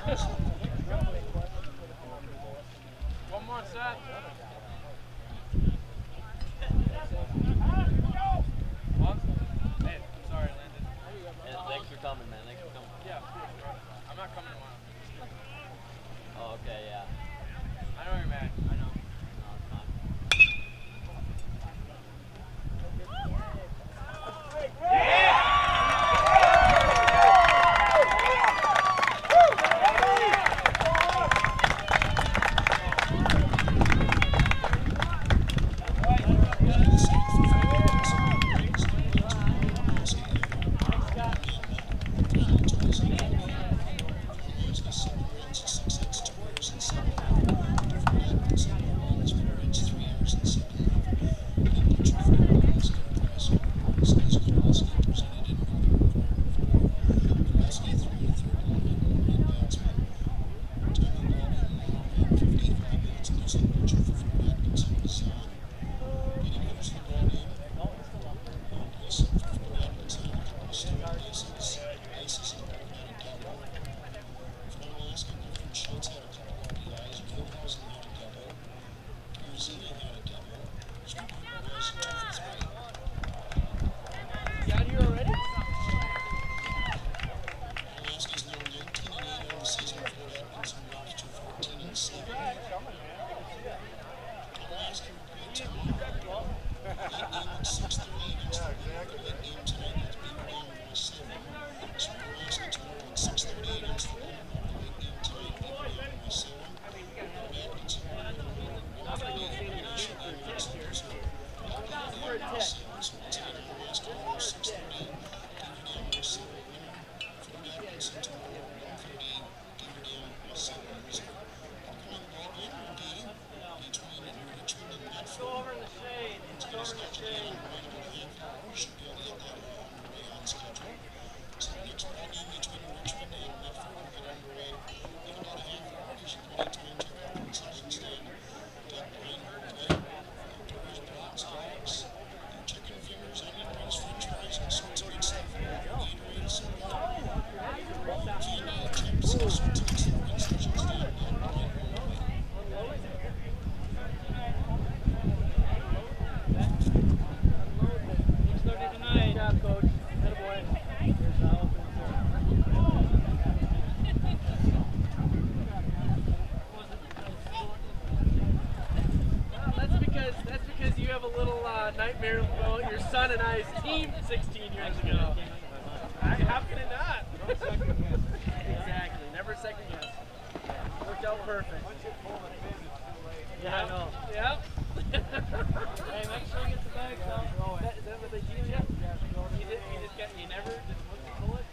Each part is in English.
One more set. What? Hey, sorry, Landon. Yeah, thanks for coming, man. Thanks for coming. Yeah, I'm not coming tomorrow. Oh, okay, yeah. I know you're mad. I know. No, it's fine. Nightmare about your son and I's team 16 years ago. How can it not? Exactly. Never second guess. Worked out perfect. Yeah, I know. Yep. Hey, make sure you get the bags out. Is that what they teach you? You never just pull it?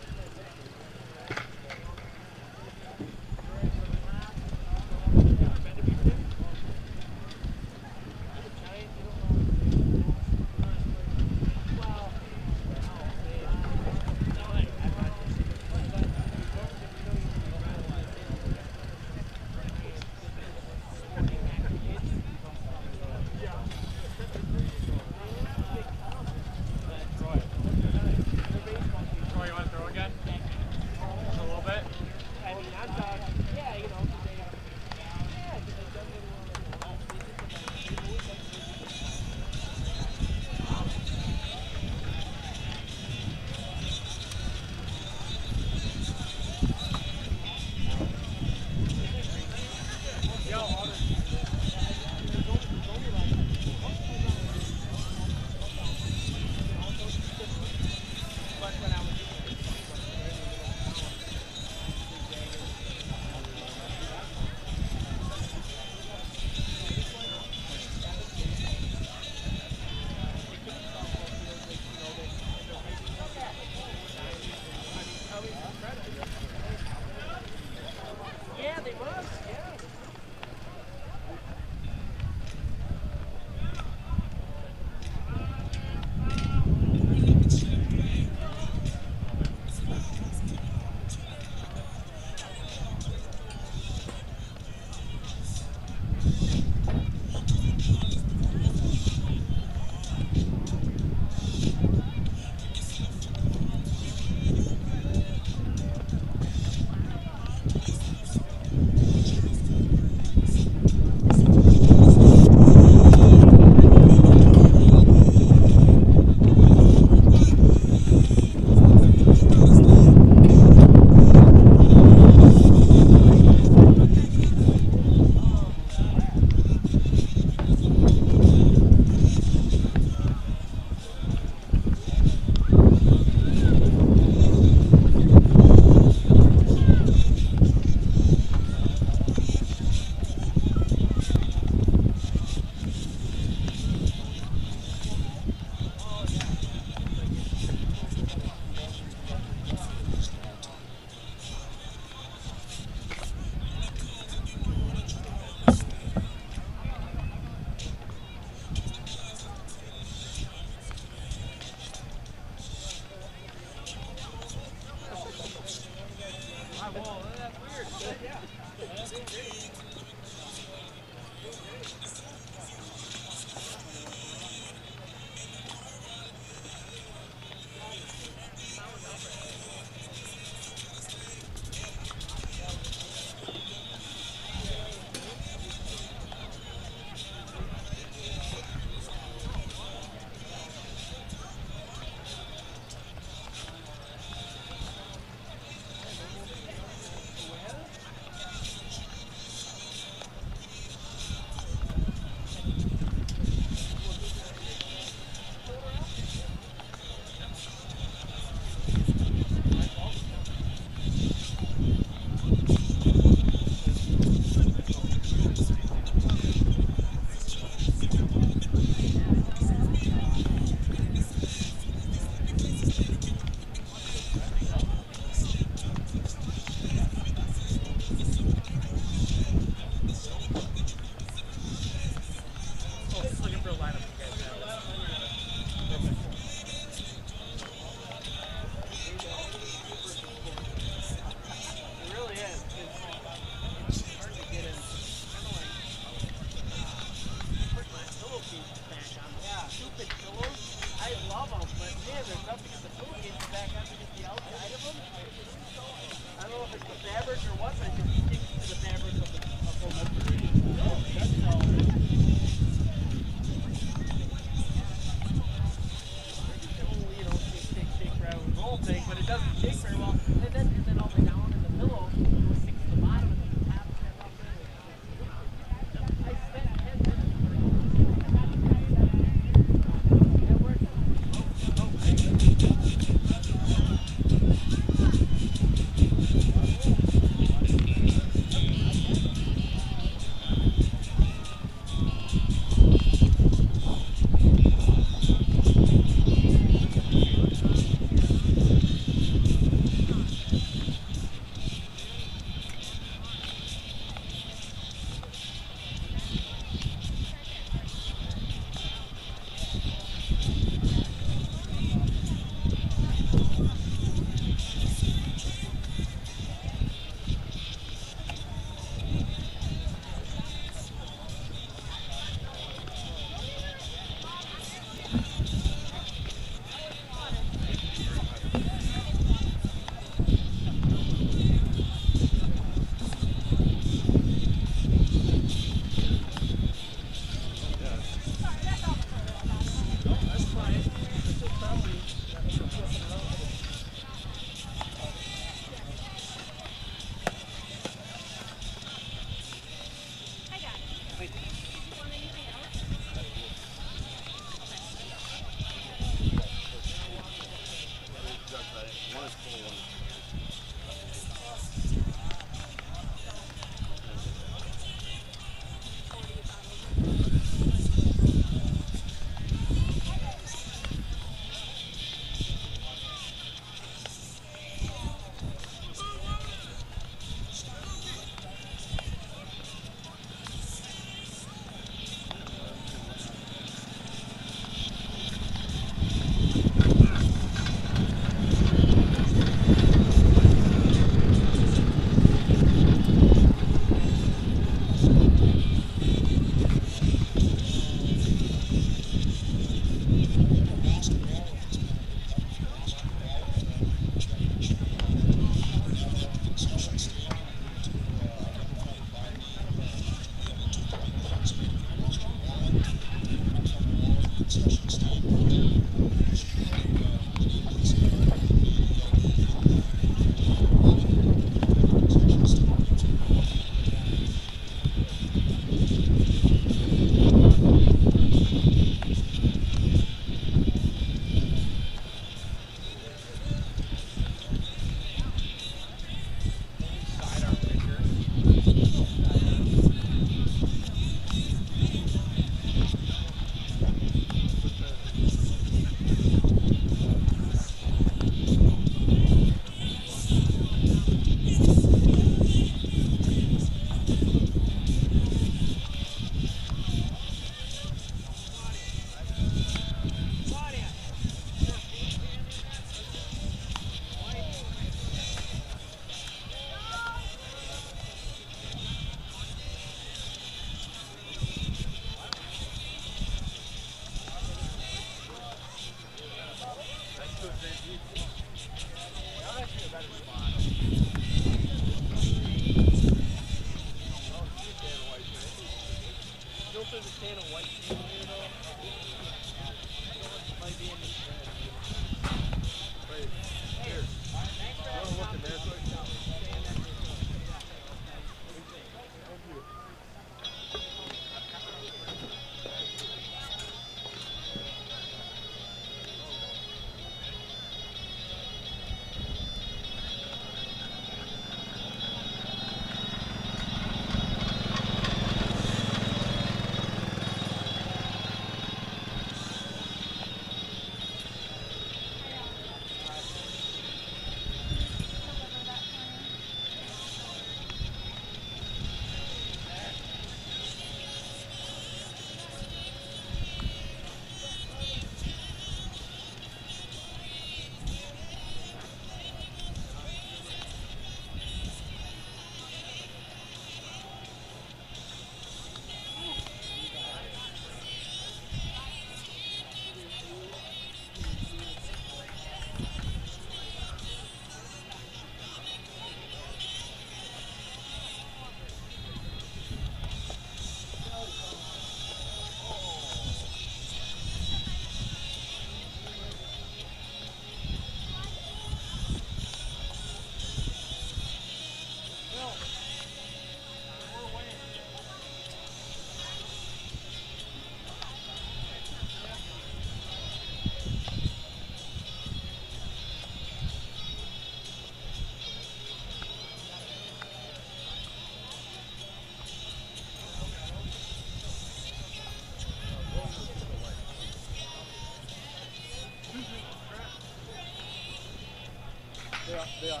They are.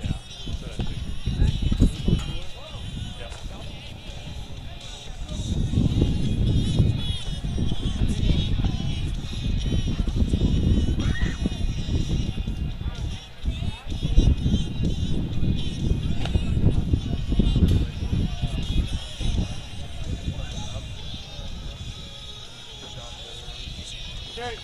Yeah. So that's it. Yep. Okay.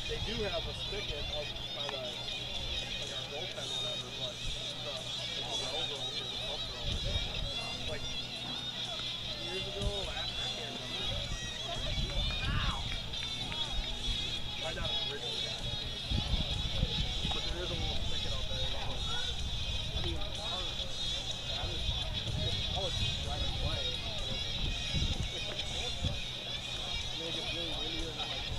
They do have a spigot up by the like our bullpen or whatever, but like years ago, last I can't remember. Might not have originally had it. But there is a little spigot out there. So, I mean, all it's right away. Make it really windy and like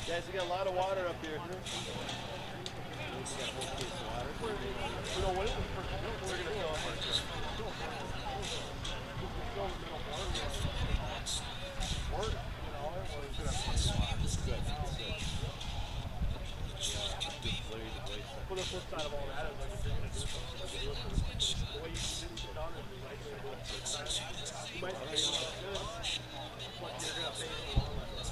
Guys, we got a lot of water up here. Well, the flip side of all that is like if you're gonna do something, like do it the way you didn't sit down and right way to do it. You might pay a lot good, but you're gonna pay in the long run.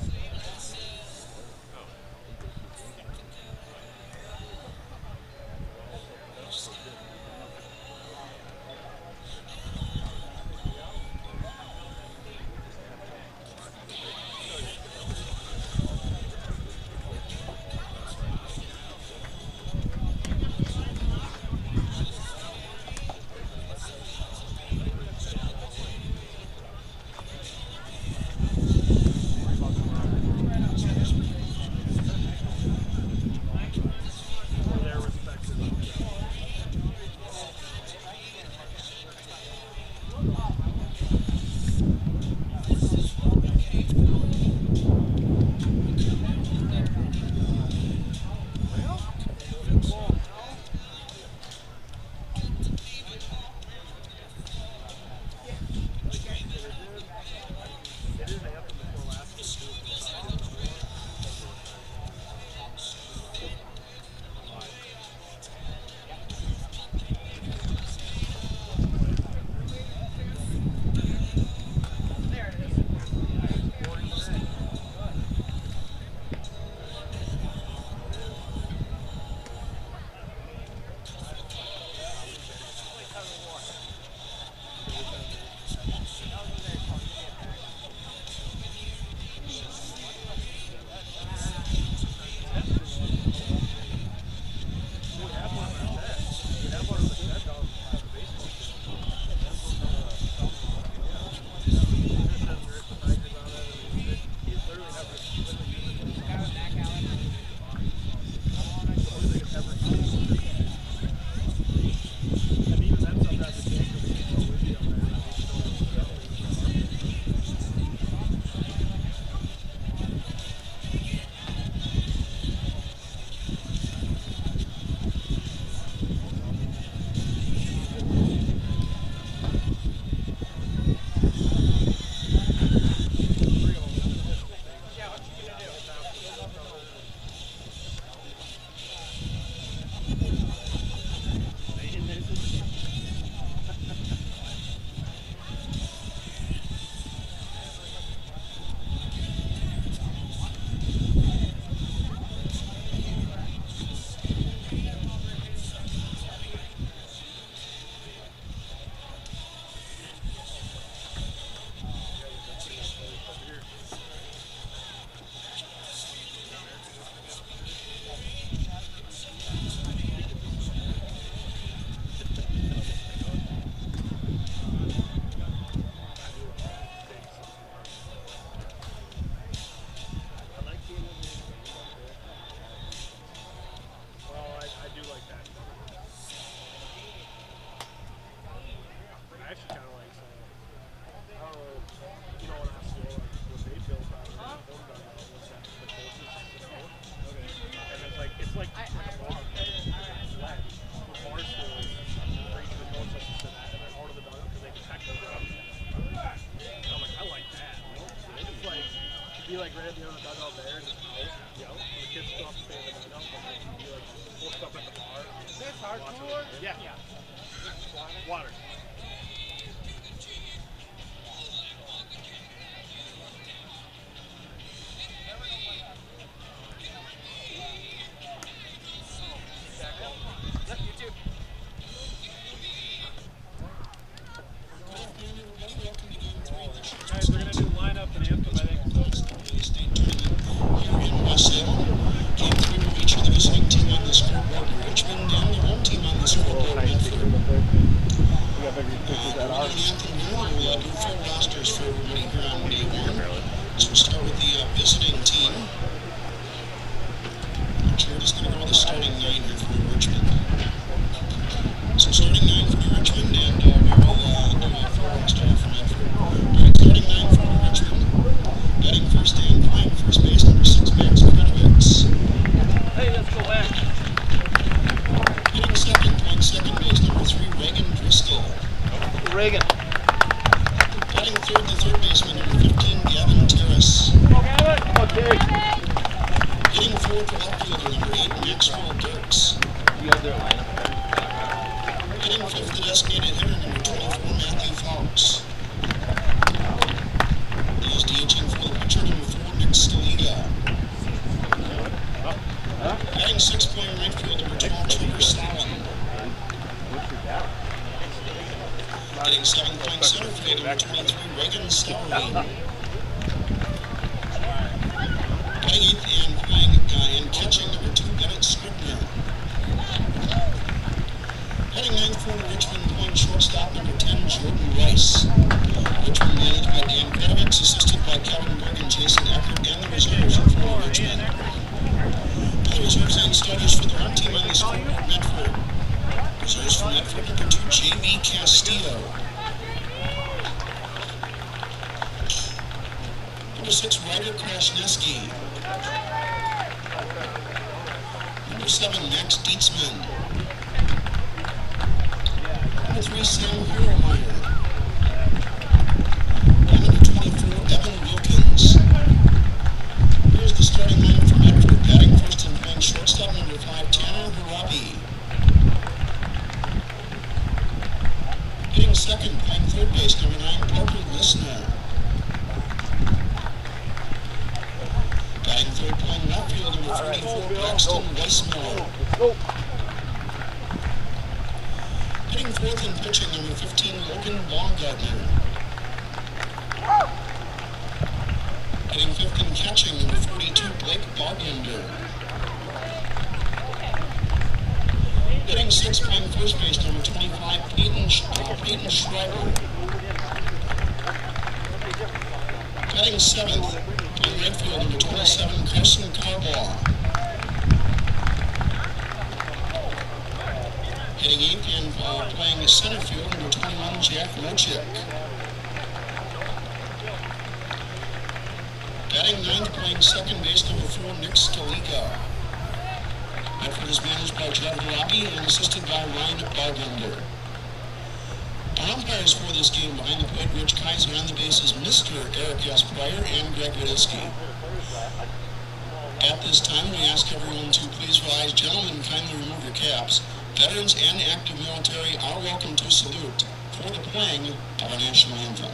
You guys do a lineup? Hitting fifth, the designated hitter, number 24, Matthew Fox. He is DHing for the pitcher, number 4, Nick Staliga. Batting sixth, playing right field, number 12, Trevor Stalin. Hitting seventh, playing center field, number 23, Reagan Stowry. Batting eighth and playing and catching, number 2, Bennett Scribner. Batting ninth for Richmond, playing shortstop, number 10, Jordan Rice. Richmond managed by Dan Kravitz, assisted by Kevin Berg and Jason Eckert, and the reserves are for Richmond. The reserves and starters for the home team on the scoreboard, Medford. Reserves for Medford, number 2, J.B. Castillo. Number 6, Ryder Krasneski. Number 7, Max Dietzman. Number 3, Sam Hiermeyer. And number 24, Evan Wilkins. Here's the starting lineup for Medford. Batting first and playing shortstop, number 5, Tanner Harabi. Hitting second, playing third base, number 9, Parker Lisner. Batting third, playing left field, number 34, Braxton Weissmiller. Hitting fourth and pitching, number 15, Logan Baumgartner. Hitting fifth and catching, number 42, Blake Bargender. Hitting sixth, playing first base, number 25, Peyton Schreiber. Batting seventh, playing right field, number 27, Carson Carbaugh. Hitting eighth and playing center field, number 21, Jack Rochick. Batting ninth, playing second base, number 4, Nick Staliga. Medford is managed by Jeff Robbie and assisted by Ryan Bargender. Our umpires for this game behind the plate, Rich Kaiser, on the bases, Mr. Eric S. Pryor and Greg Wadisky. At this time, we ask everyone to please rise. Gentlemen, kindly remove your caps. Veterans and active military are welcome to salute for the playing of our national anthem.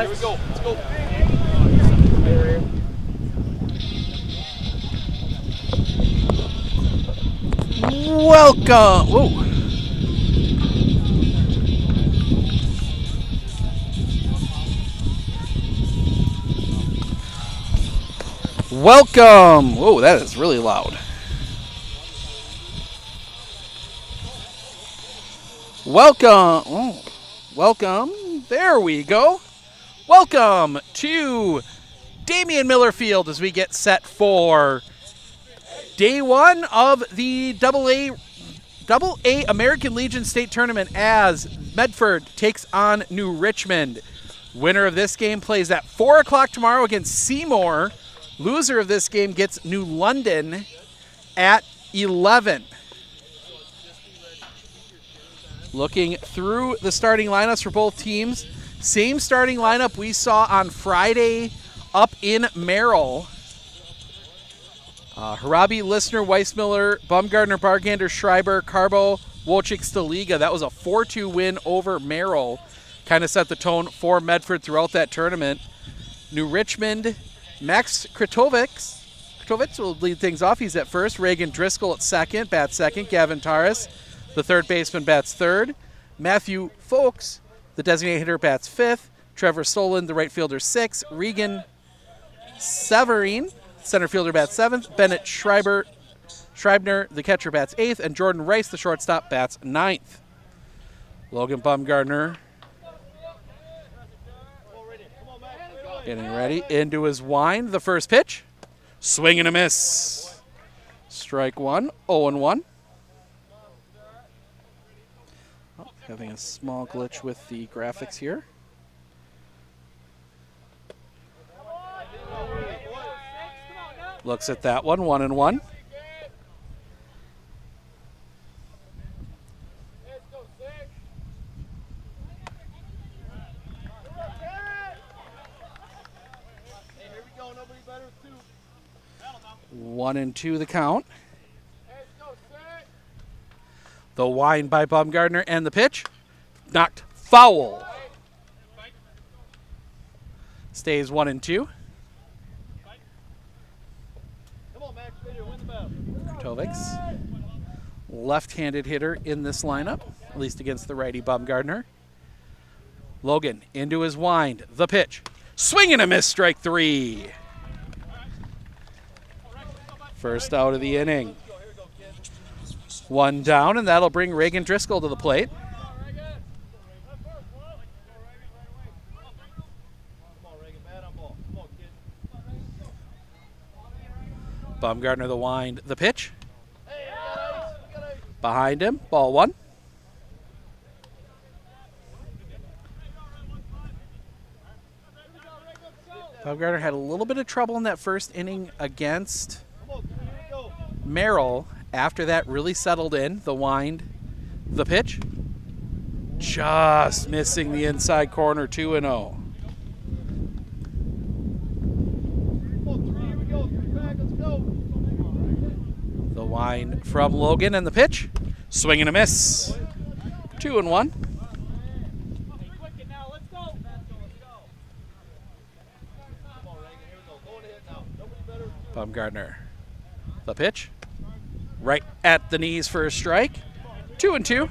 Here we go. Let's go. Welcome. Whoa. Welcome. Whoa, that is really loud. Welcome. Oh, welcome. There we go. Welcome to Damian Miller Field as we get set for day one of the Double A American Legion State Tournament as Medford takes on New Richmond. Winner of this game plays at 4 o'clock tomorrow against Seymour. Loser of this game gets New London at 11. Looking through the starting lineups for both teams. Same starting lineup we saw on Friday up in Merrill. Harabi, Listener, Weissmiller, Bumgardner, Bargander, Schreiber, Carbo, Wojcik, Staliga. That was a 4-2 win over Merrill. Kind of set the tone for Medford throughout that tournament. New Richmond, Max Kritovitz will lead things off. He's at first. Reagan Driscoll at second, bats second. Gavin Taras, the third baseman, bats third. Matthew Folks, the designated hitter, bats fifth. Trevor Solon, the right fielder, sixth. Regan Severine, center fielder, bats seventh. Bennett Schreiber, the catcher, bats eighth. And Jordan Rice, the shortstop, bats ninth. Logan Bumgardner getting ready into his wind. The first pitch. Swing and a miss. Strike one, 0-1. Oh, having a small glitch with the graphics here. Looks at that one, 1-1. One and two the count. The wind by Bumgardner and the pitch. Knocked foul. Stays 1-2. Kritovitz, left-handed hitter in this lineup, at least against the righty Bumgardner. Logan into his wind. The pitch. Swing and a miss, strike three. First out of the inning. One down, and that'll bring Reagan Driscoll to the plate. Bumgardner the wind, the pitch. Behind him, ball one. Bumgardner had a little bit of trouble in that first inning against Merrill. After that, really settled in. The wind, the pitch. Just missing the inside corner, 2-0. The wind from Logan and the pitch. Swing and a miss. 2-1. Bumgardner. The pitch. Right at the knees for a strike. 2-2.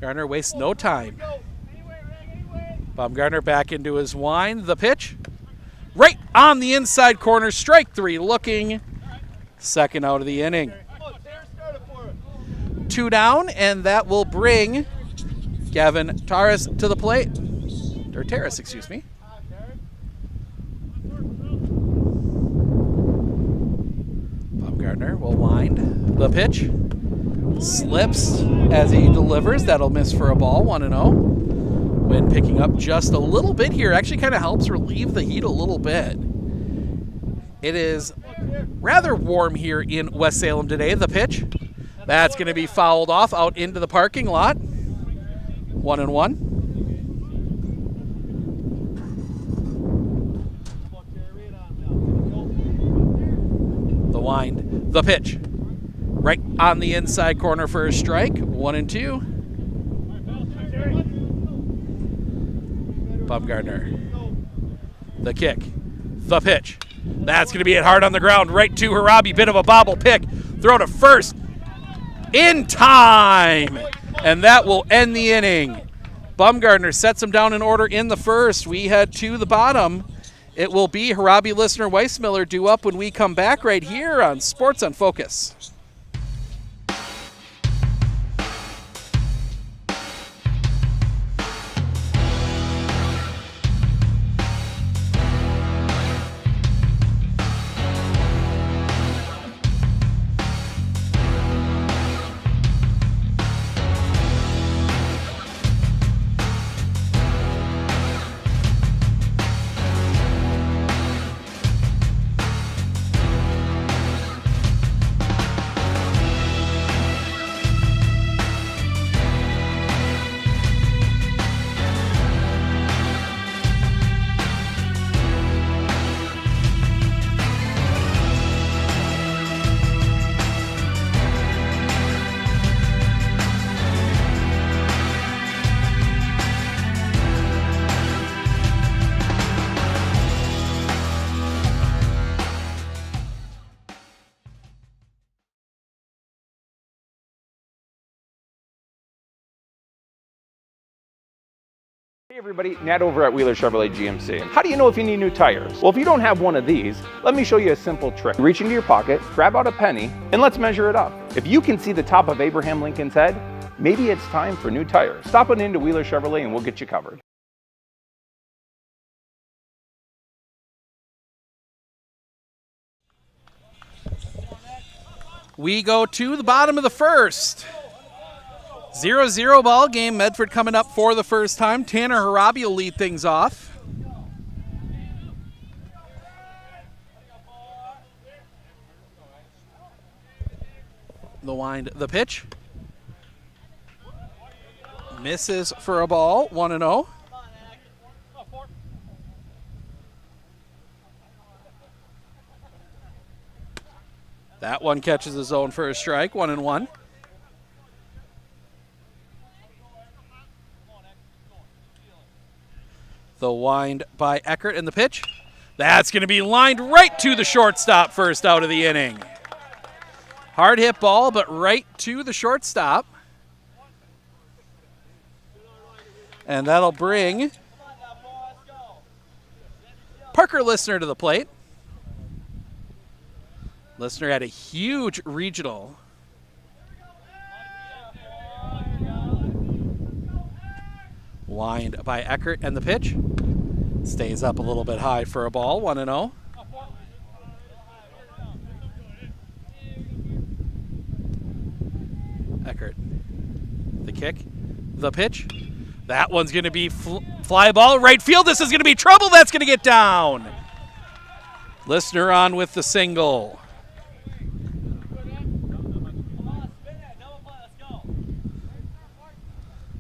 Gardner wastes no time. Bumgardner back into his wind. The pitch. Right on the inside corner. Strike three looking. Second out of the inning. 2 down, and that will bring Gavin Taras to the plate. Or Taras, excuse me. Bumgardner will wind the pitch. Slips as he delivers. That'll miss for a ball, 1-0. Wind picking up just a little bit here. Actually kind of helps relieve the heat a little bit. It is rather warm here in West Salem today. The pitch. That's going to be fouled off out into the parking lot. 1-1. The wind. The pitch. Right on the inside corner for a strike. 1-2. Bumgardner. The kick. The pitch. That's going to be hit hard on the ground. Right to Harabi. Bit of a bobble pick. Throw to first. In time. And that will end the inning. Bumgardner sets him down in order in the first. We head to the bottom. It will be Harabi, Listener, Weissmiller due up when we come back right here on Sports on Focus. Hey everybody, Nat over at Wheeler Chevrolet GMC. How do you know if you need new tires? Well, if you don't have one of these, let me show you a simple trick. Reach into your pocket, grab out a penny, and let's measure it up. If you can see the top of Abraham Lincoln's head, maybe it's time for new tires. Stop on into Wheeler Chevrolet and we'll get you covered. We go to the bottom of the first. 0-0 ball game. Medford coming up for the first time. Tanner Harabi will lead things off. The wind, the pitch. Misses for a ball, 1-0. That one catches the zone for a strike, 1-1. The wind by Eckert and the pitch. That's going to be lined right to the shortstop, first out of the inning. Hard hit ball, but right to the shortstop. And that'll bring Parker Listener to the plate. Listener had a huge regional. Wind by Eckert and the pitch. Stays up a little bit high for a ball, 1-0. Eckert, the kick, the pitch. That one's going to be fly ball, right field. This is going to be trouble. That's going to get down. Listener on with the single.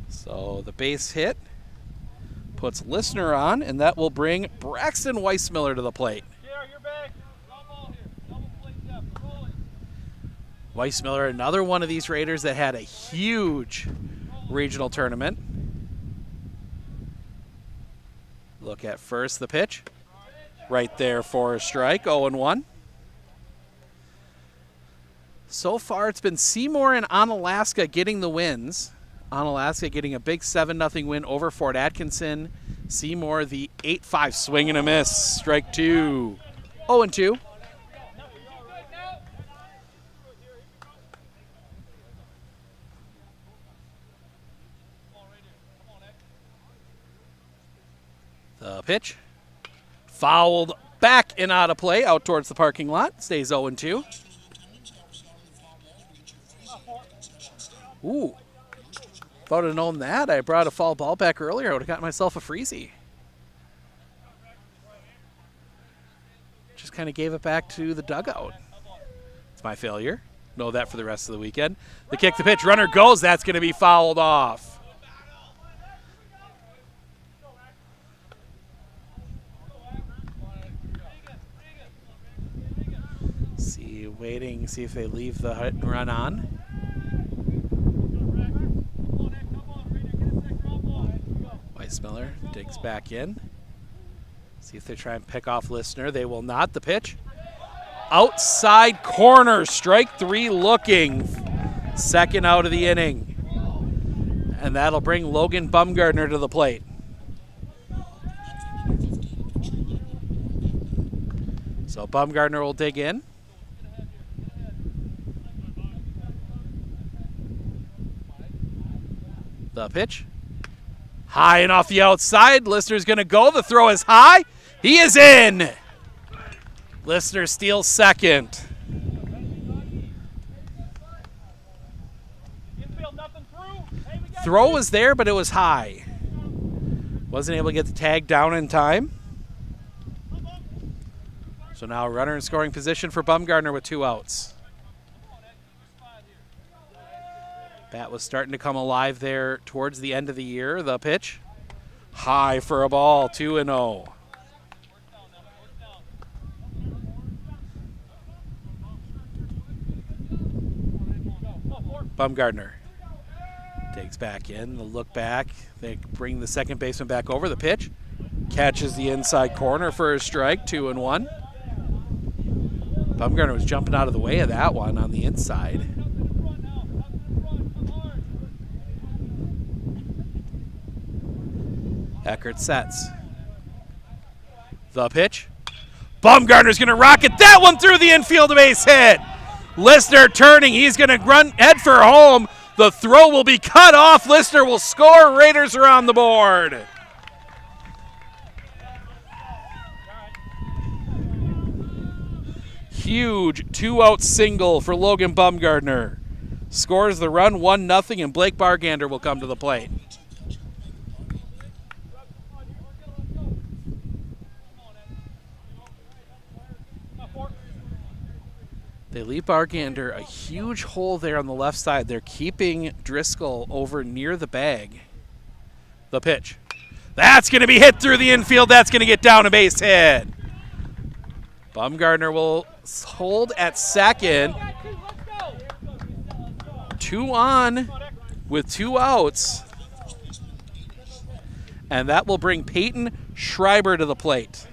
So the base hit puts Listener on, and that will bring Braxton Weissmiller to the plate. Weissmiller, another one of these Raiders that had a huge regional tournament. Look at first the pitch. Right there for a strike, 0-1. So far it's been Seymour and Onalaska getting the wins. Onalaska getting a big 7-0 win over Fort Atkinson. Seymour the 8-5 swing and a miss. Strike two. 0-2. The pitch. Fouled back and out of play, out towards the parking lot. Stays 0-2. Ooh. If I would have known that, I brought a foul ball back earlier, I would have gotten myself a freezy. Just kind of gave it back to the dugout. It's my failure. Know that for the rest of the weekend. The kick, the pitch, runner goes. That's going to be fouled off. See if they leave the hit and run on. Weissmiller digs back in. See if they try and pick off Listener. They will not. The pitch. Outside corner. Strike three looking. Second out of the inning. And that'll bring Logan Bumgardner to the plate. So Bumgardner will dig in. The pitch. High and off the outside. Listener's going to go. The throw is high. He is in. Listener steals second. Throw was there, but it was high. Wasn't able to get the tag down in time. So now runner in scoring position for Bumgardner with 2 outs. Bat was starting to come alive there towards the end of the year. The pitch. High for a ball, 2-0. Bumgardner takes back in, the look back. They bring the second baseman back over. The pitch. Catches the inside corner for a strike, 2-1. Bumgardner was jumping out of the way of that one on the inside. Eckert sets. The pitch. Bumgarner's going to rocket that one through the infield, base hit. Listener turning. He's going to run head for home. The throw will be cut off. Listener will score. Raiders are on the board. Huge two-out single for Logan Bumgarner. Scores the run 1-0, and Blake Bargander will come to the plate. They leave Bargander a huge hole there on the left side. They're keeping Driscoll over near the bag. The pitch. That's going to be hit through the infield. That's going to get down a base hit. Bumgarner will hold at second. 2 on with 2 outs. And that will bring Peyton Schreiber to the plate.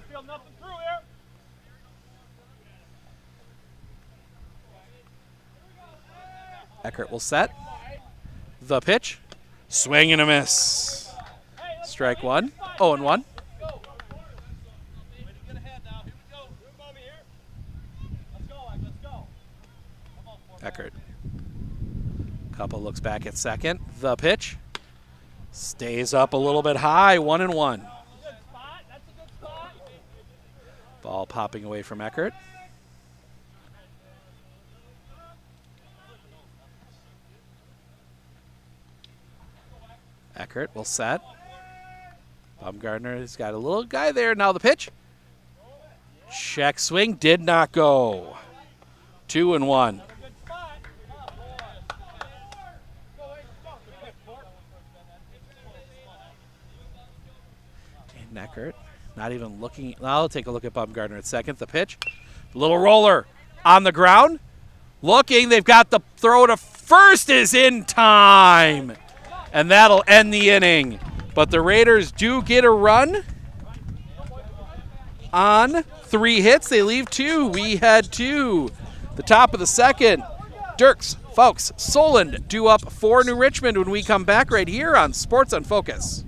Eckert will set. The pitch. Swing and a miss. Strike 1. 0-1. Eckert. Couple looks back at second. The pitch. Stays up a little bit high. 1-1. Ball popping away from Eckert. Eckert will set. Bumgarner has got a little guy there. Now the pitch. Check swing. Did not go. 2-1. And Eckert not even looking. I'll take a look at Bumgarner at second. The pitch. Little roller on the ground. Looking. They've got the throw to first is in time. And that'll end the inning. But the Raiders do get a run on 3 hits. They leave 2. We had 2. The top of the second. Dirks, Fowkes, Solund due up for New Richmond when we come back right here on Sports on Focus.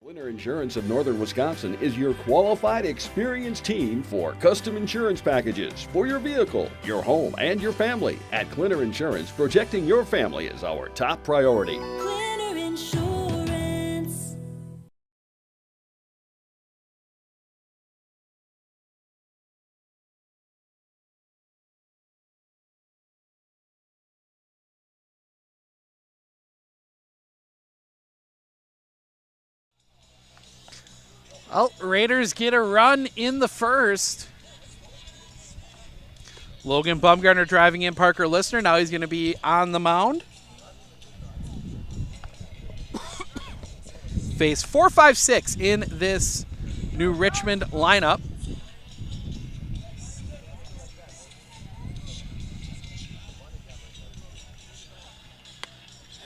Clinner Insurance of Northern Wisconsin is your qualified, experienced team for custom insurance packages for your vehicle, your home, and your family. At Clinner Insurance, protecting your family is our top priority. Clinner Insurance. Well, Raiders get a run in the first. Logan Bumgarner driving in Parker Listener. Now he's going to be on the mound. Face 4, 5, 6 in this New Richmond lineup.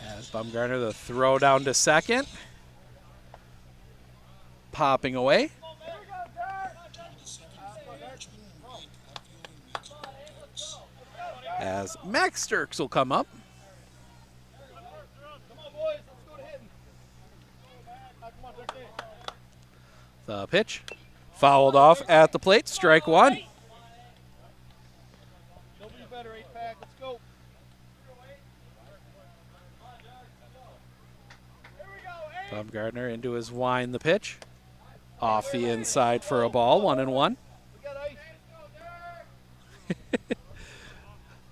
As Bumgarner, the throw down to second. Popping away. As Max Sturks will come up. The pitch. Fouled off at the plate. Strike 1. Bumgarner into his wind. The pitch. Off the inside for a ball, 1-1.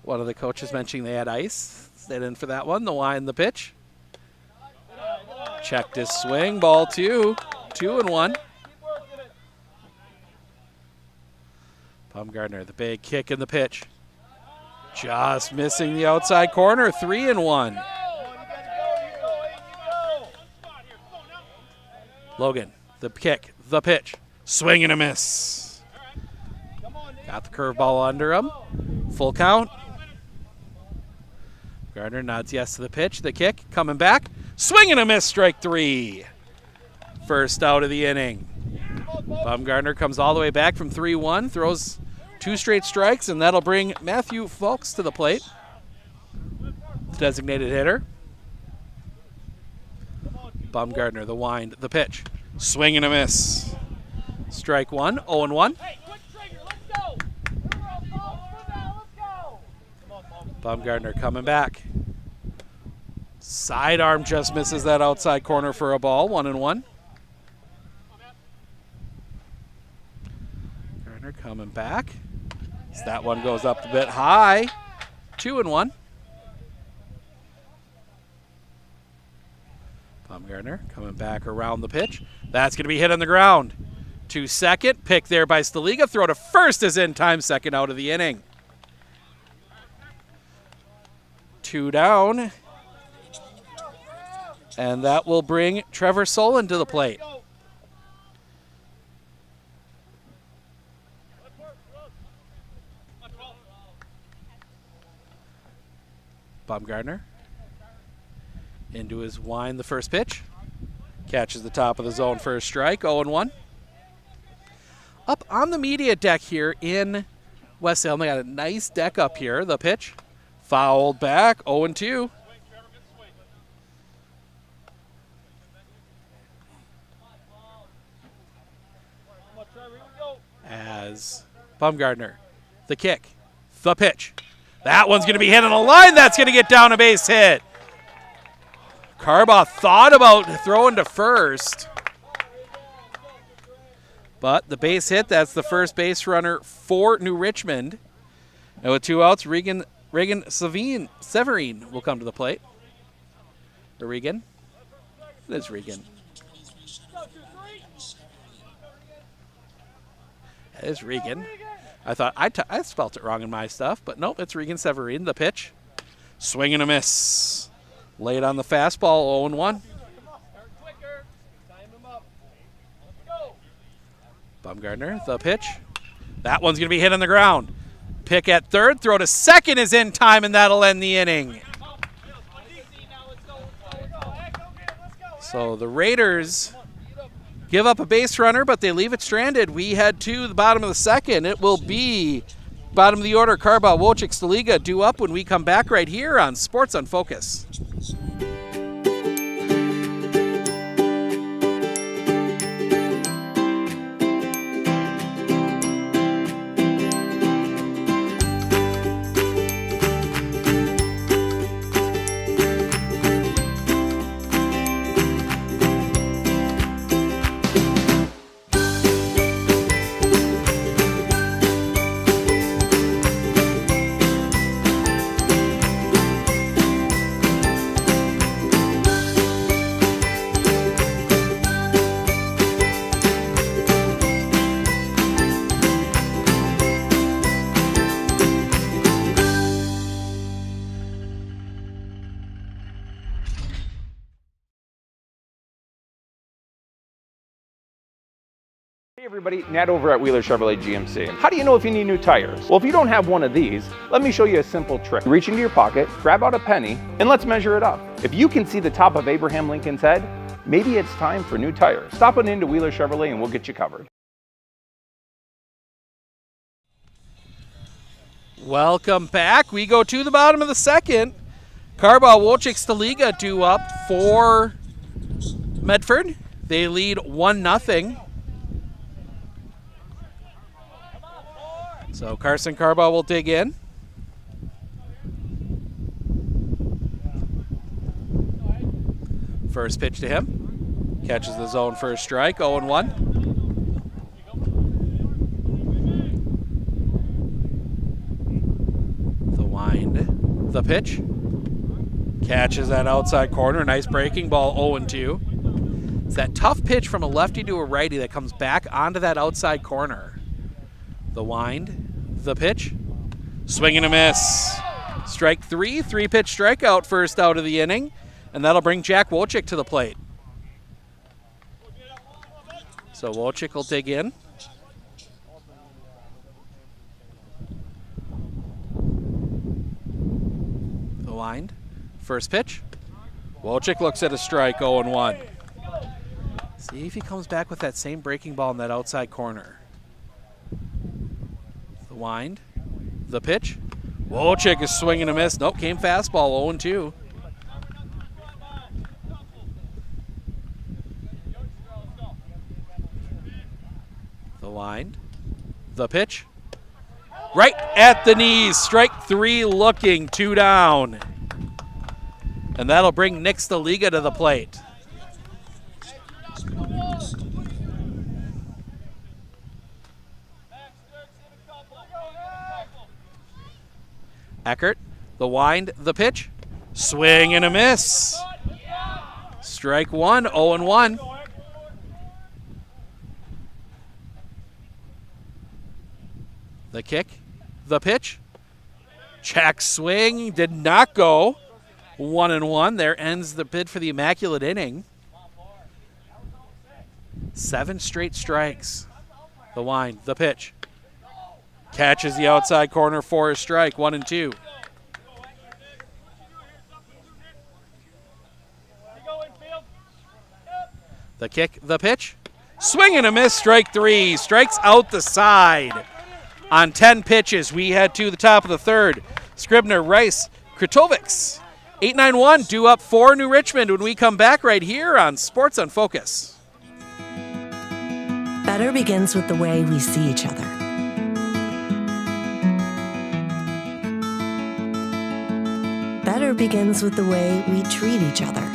One of the coaches mentioning they had ice. Stayed in for that one. The wind, the pitch. Checked his swing. Ball 2. 2-1. Baumgartner, the big kick in the pitch. Just missing the outside corner. 3-1. Logan, the kick, the pitch. Swing and a miss. Got the curveball under him. Full count. Gardner nods yes to the pitch. The kick coming back. Swing and a miss. Strike 3. First out of the inning. Baumgartner comes all the way back from 3-1. Throws 2 straight strikes, and that'll bring Matthew Fulks to the plate. Designated hitter. Baumgartner, the wind, the pitch. Swing and a miss. Strike 1, 0-1. Baumgartner coming back. Sidearm just misses that outside corner for a ball, 1-1. Gardner coming back. As that one goes up a bit high, 2-1. Baumgartner coming back around the pitch. That's going to be hit on the ground. To second, pick there by Staliga. Throw to first is in time, second out of the inning. 2 down. And that will bring Trevor Solon to the plate. Baumgartner into his wind, the first pitch. Catches the top of the zone for a strike, 0-1. Up on the media deck here in West Salem, they got a nice deck up here. The pitch, fouled back, 0-2. As Baumgartner, the kick, the pitch. That one's going to be hit on a line. That's going to get down a base hit. Carbaugh thought about throwing to first. But the base hit, that's the first base runner for New Richmond. And with 2 outs, Regan Severine will come to the plate. Or Regan? It is Regan. It is Regan. I thought I spelled it wrong in my stuff, but nope, it's Regan Severine. The pitch. Swing and a miss. Laid on the fastball, 0-1. Baumgartner, the pitch. That one's going to be hit on the ground. Pick at third, throw to second is in time, and that'll end the inning. So the Raiders give up a base runner, but they leave it stranded. We head to the bottom of the second. It will be bottom of the order, Carbaugh, Wolchik, Staliga due up when we come back right here on Sports on Focus. Hey everybody, Nat over at Wheeler Chevrolet GMC. How do you know if you need new tires? Well, if you don't have one of these, let me show you a simple trick. Reach into your pocket, grab out a penny, and let's measure it up. If you can see the top of Abraham Lincoln's head, maybe it's time for new tires. Stop on into Wheeler Chevrolet and we'll get you covered. Welcome back. We go to the bottom of the second. Carbaugh, Wolchik, Staliga due up for Medford. They lead 1-0. So Carson Carbaugh will dig in. First pitch to him. Catches the zone for a strike, 0-1. The wind, the pitch. Catches that outside corner. Nice breaking ball, 0-2. It's that tough pitch from a lefty to a righty that comes back onto that outside corner. The wind, the pitch, swing and a miss. Strike 3, 3-pitch strikeout, first out of the inning, and that'll bring Jack Wojcik to the plate. So Wojcik will dig in. The wind, first pitch. Wojcik looks at a strike, 0-1. See if he comes back with that same breaking ball in that outside corner. The wind, the pitch. Wojcik is swinging a miss. Nope, came fastball, 0-2. The wind, the pitch. Right at the knees, strike 3 looking, 2 down. And that'll bring Nick Staliga to the plate. Eckert, the wind, the pitch, swing and a miss. Strike 1, 0-1. The kick, the pitch, check swing, did not go. 1-1. There ends the bid for the immaculate inning. 7 straight strikes. The wind, the pitch. Catches the outside corner for a strike, 1-2. The kick, the pitch. Swing and a miss, strike 3. Strikes out the side. On 10 pitches, we head to the top of the third. Scribner, Rice, Kritovics. 8-9-1, due up for New Richmond when we come back right here on Sports on Focus. Better begins with the way we see each other. Better begins with the way we treat each other.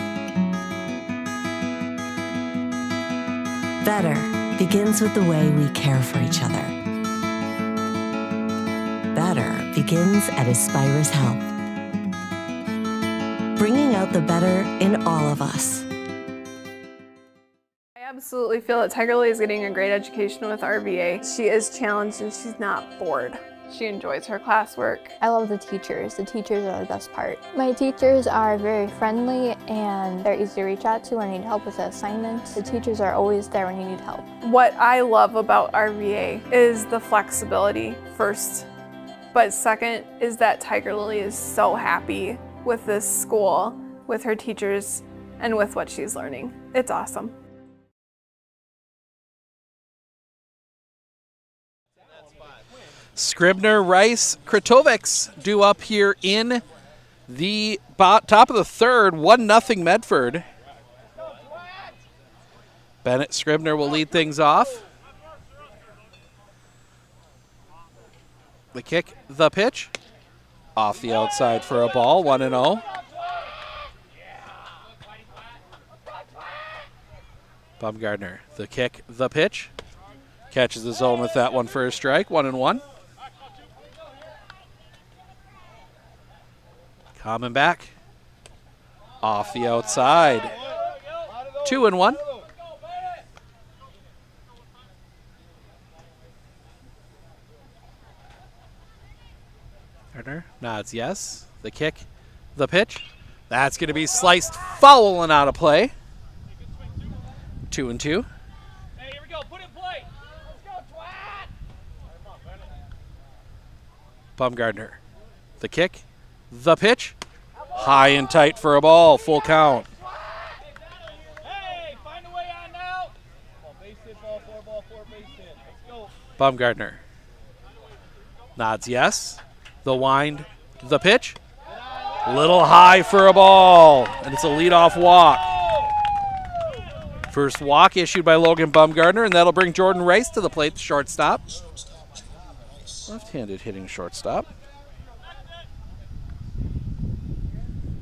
Better begins with the way we care for each other. Better begins at Aspirus Health. Bringing out the better in all of us. I absolutely feel that Tiger Lily is getting a great education with RVA. She is challenged and she's not bored. She enjoys her classwork. I love the teachers. The teachers are the best part. My teachers are very friendly and they're easy to reach out to when you need help with the assignments. The teachers are always there when you need help. What I love about RVA is the flexibility first, but second is that Tiger Lily is so happy with this school, with her teachers, and with what she's learning. It's awesome. Scribner, Rice, Kritovics due up here in the top of the third, 1-0 Medford. Bennett Scribner will lead things off. The kick, the pitch. Off the outside for a ball, 1-0. Baumgartner, the kick, the pitch. Catches the zone with that one for a strike, 1-1. Coming back. Off the outside. 2-1. Gardner nods yes. The kick, the pitch. That's going to be sliced foul and out of play. 2-2. Hey, here we go. Put it in play. Let's go, twat. Baumgartner. The kick, the pitch. High and tight for a ball. Full count. Hey, find a way on now. Base hit, ball four, base hit. Let's go. Baumgartner nods yes. The wind, the pitch. Little high for a ball, and it's a leadoff walk. First walk issued by Logan Baumgartner, and that'll bring Jordan Rice to the plate, the shortstop. Left-handed hitting shortstop.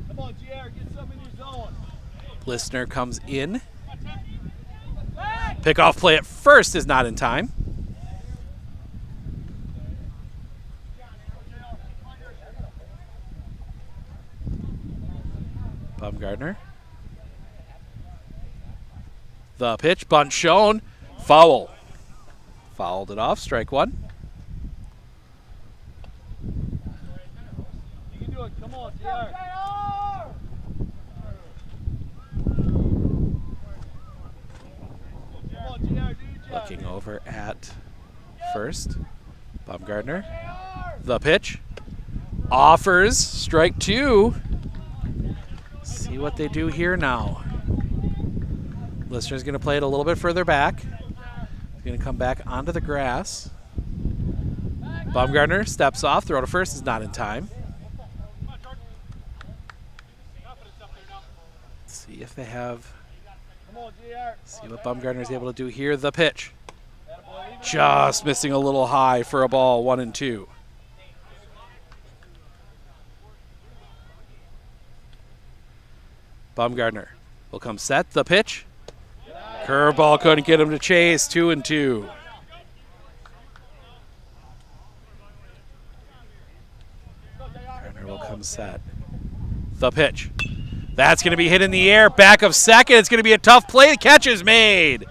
Come on, GR, get some in your zone. Listener comes in. Pickoff play at first is not in time. Baumgartner. The pitch, bunt shown, foul. Fouled it off, strike one. You can do it. Come on, JR. Come on, JR. Do your job. Looking over at first. Baumgartner. The pitch. Offers. Strike two. See what they do here now. Lister's going to play it a little bit further back. He's going to come back onto the grass. Baumgartner steps off. Throw to first is not in time. See if they have. See what Baumgartner is able to do here. The pitch. Just missing a little high for a ball, 1-2. Baumgartner will come set. The pitch. Curveball couldn't get him to chase, 2-2. Baumgartner will come set. The pitch. That's going to be hit in the air. Back of second. It's going to be a tough play. The catch is made.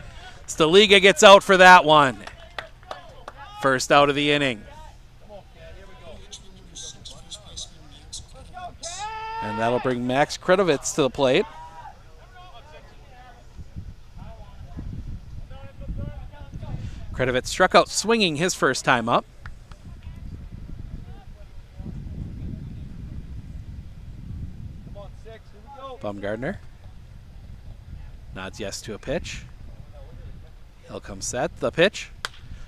Staliga gets out for that one. First out of the inning. And that'll bring Max Kredovitz to the plate. Kredovitz struck out swinging his first time up. Baumgartner nods yes to a pitch. He'll come set. The pitch.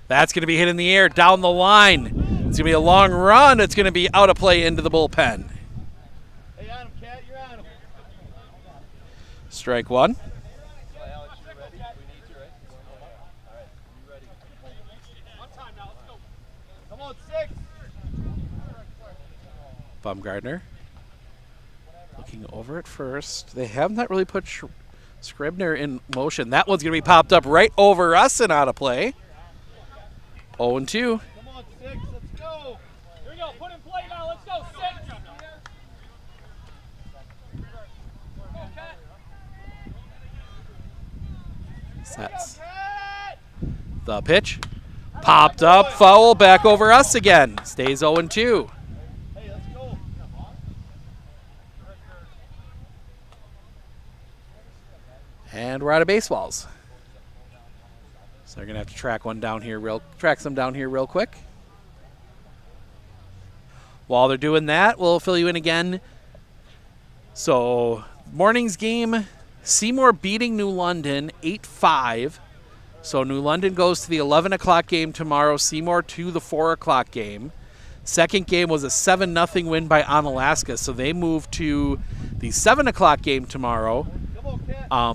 That's going to be hit in the air down the line. It's going to be a long run. It's going to be out of play into the bullpen. Hey, Adam, Cat, you're on him. Strike one. Alex, you ready? We need you, right? All right, you ready? On time now, let's go. Come on, 6. Baumgartner looking over at first. They have not really put Scribner in motion. That one's going to be popped up right over us and out of play. 0-2. Come on, 6. Let's go. Here we go. Put in play now. Let's go. 6. Sets. The pitch. Popped up. Foul. Back over us again. Stays 0-2. Hey, let's go. And we're out of baseballs. So they're going to have to track some down here real quick. While they're doing that, we'll fill you in again. So morning's game, Seymour beating New London 8-5. So New London goes to the 11 o'clock game tomorrow, Seymour to the 4 o'clock game. Second game was a 7-0 win by Onalaska, so they move to the 7 o'clock game tomorrow.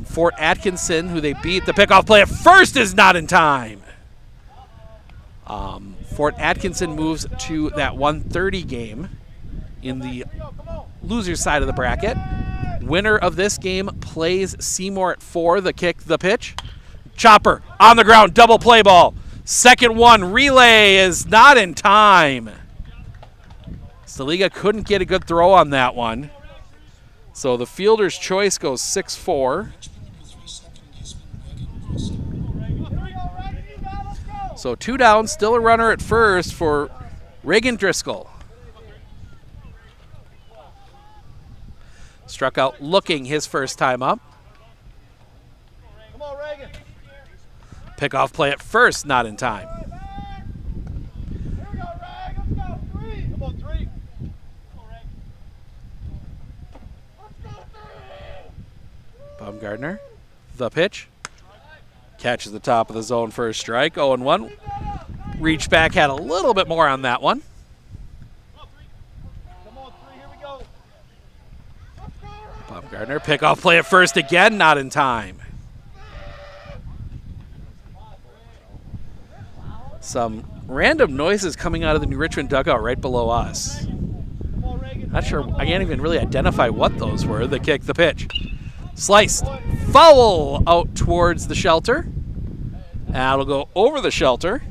Fort Atkinson, who they beat, the pickoff play at first is not in time. Fort Atkinson moves to that 1:30 game in the loser side of the bracket. Winner of this game plays Seymour at 4. The kick, the pitch. Chopper on the ground, double play ball. Second one, relay is not in time. Staliga couldn't get a good throw on that one. So the fielder's choice goes 6-4. So 2 down, still a runner at first for Reagan Driscoll. Struck out looking his first time up. Come on, Reagan. Pickoff play at first, not in time. Here we go, Rag. Let's go. 3. Come on, 3. Baumgartner, the pitch. Catches the top of the zone for a strike, 0-1. Reach back, had a little bit more on that one. Come on, 3. Here we go. Baumgartner, pickoff play at first again, not in time. Some random noises coming out of the New Richmond dugout right below us. Not sure, I can't even really identify what those were. The kick, the pitch. Sliced. Foul out towards the shelter. That'll go over the shelter.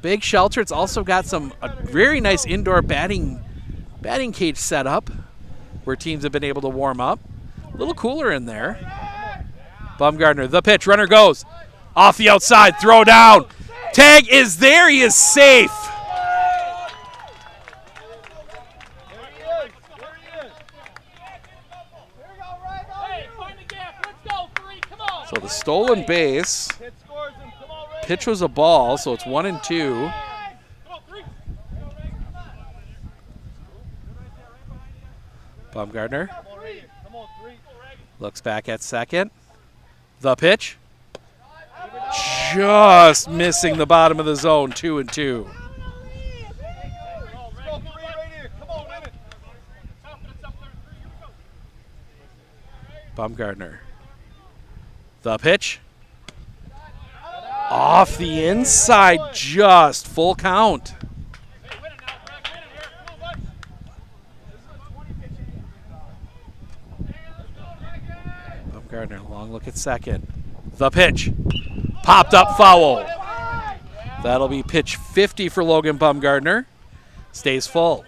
Big shelter. It's also got a very nice indoor batting cage set up. where teams have been able to warm up. A little cooler in there. Baumgartner, the pitch, runner goes. Off the outside, throw down. Tag is there, he is safe. So the stolen base, pitch was a ball, so it's 1-2. Baumgartner looks back at second. The pitch, just missing the bottom of the zone, 2-2. Baumgartner. The pitch. Off the inside, just full count. Baumgartner, long look at second. The pitch. Popped up foul. That'll be pitch 50 for Logan Baumgartner. Stays full.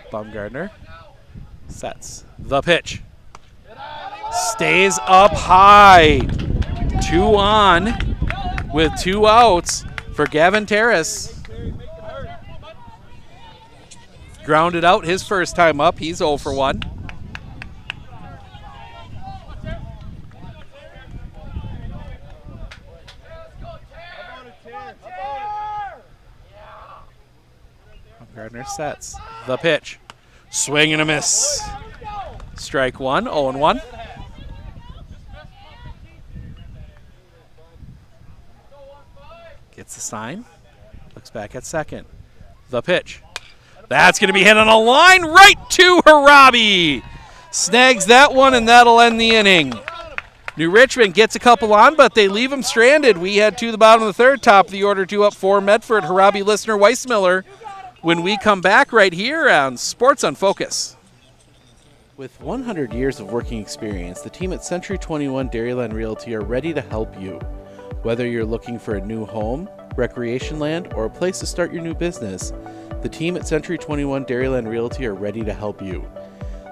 Baumgartner sets the pitch. Stays up high. 2 on with 2 outs for Gavin Terrace. Grounded out his first time up. He's 0 for 1. Baumgartner sets the pitch. Swing and a miss. Strike 1, 0-1. Gets the sign. Looks back at second. The pitch. That's going to be hit on a line right to Harabi. Snags that one, and that'll end the inning. New Richmond gets a couple on, but they leave him stranded. We head to the bottom of the third, top of the order, 2 up for Medford. Harabi, Listener, Weissmiller. When we come back right here on Sports on Focus. With 100 years of working experience, the team at Century 21 Dairyland Realty are ready to help you. Whether you're looking for a new home, recreation land, or a place to start your new business, the team at Century 21 Dairyland Realty are ready to help you.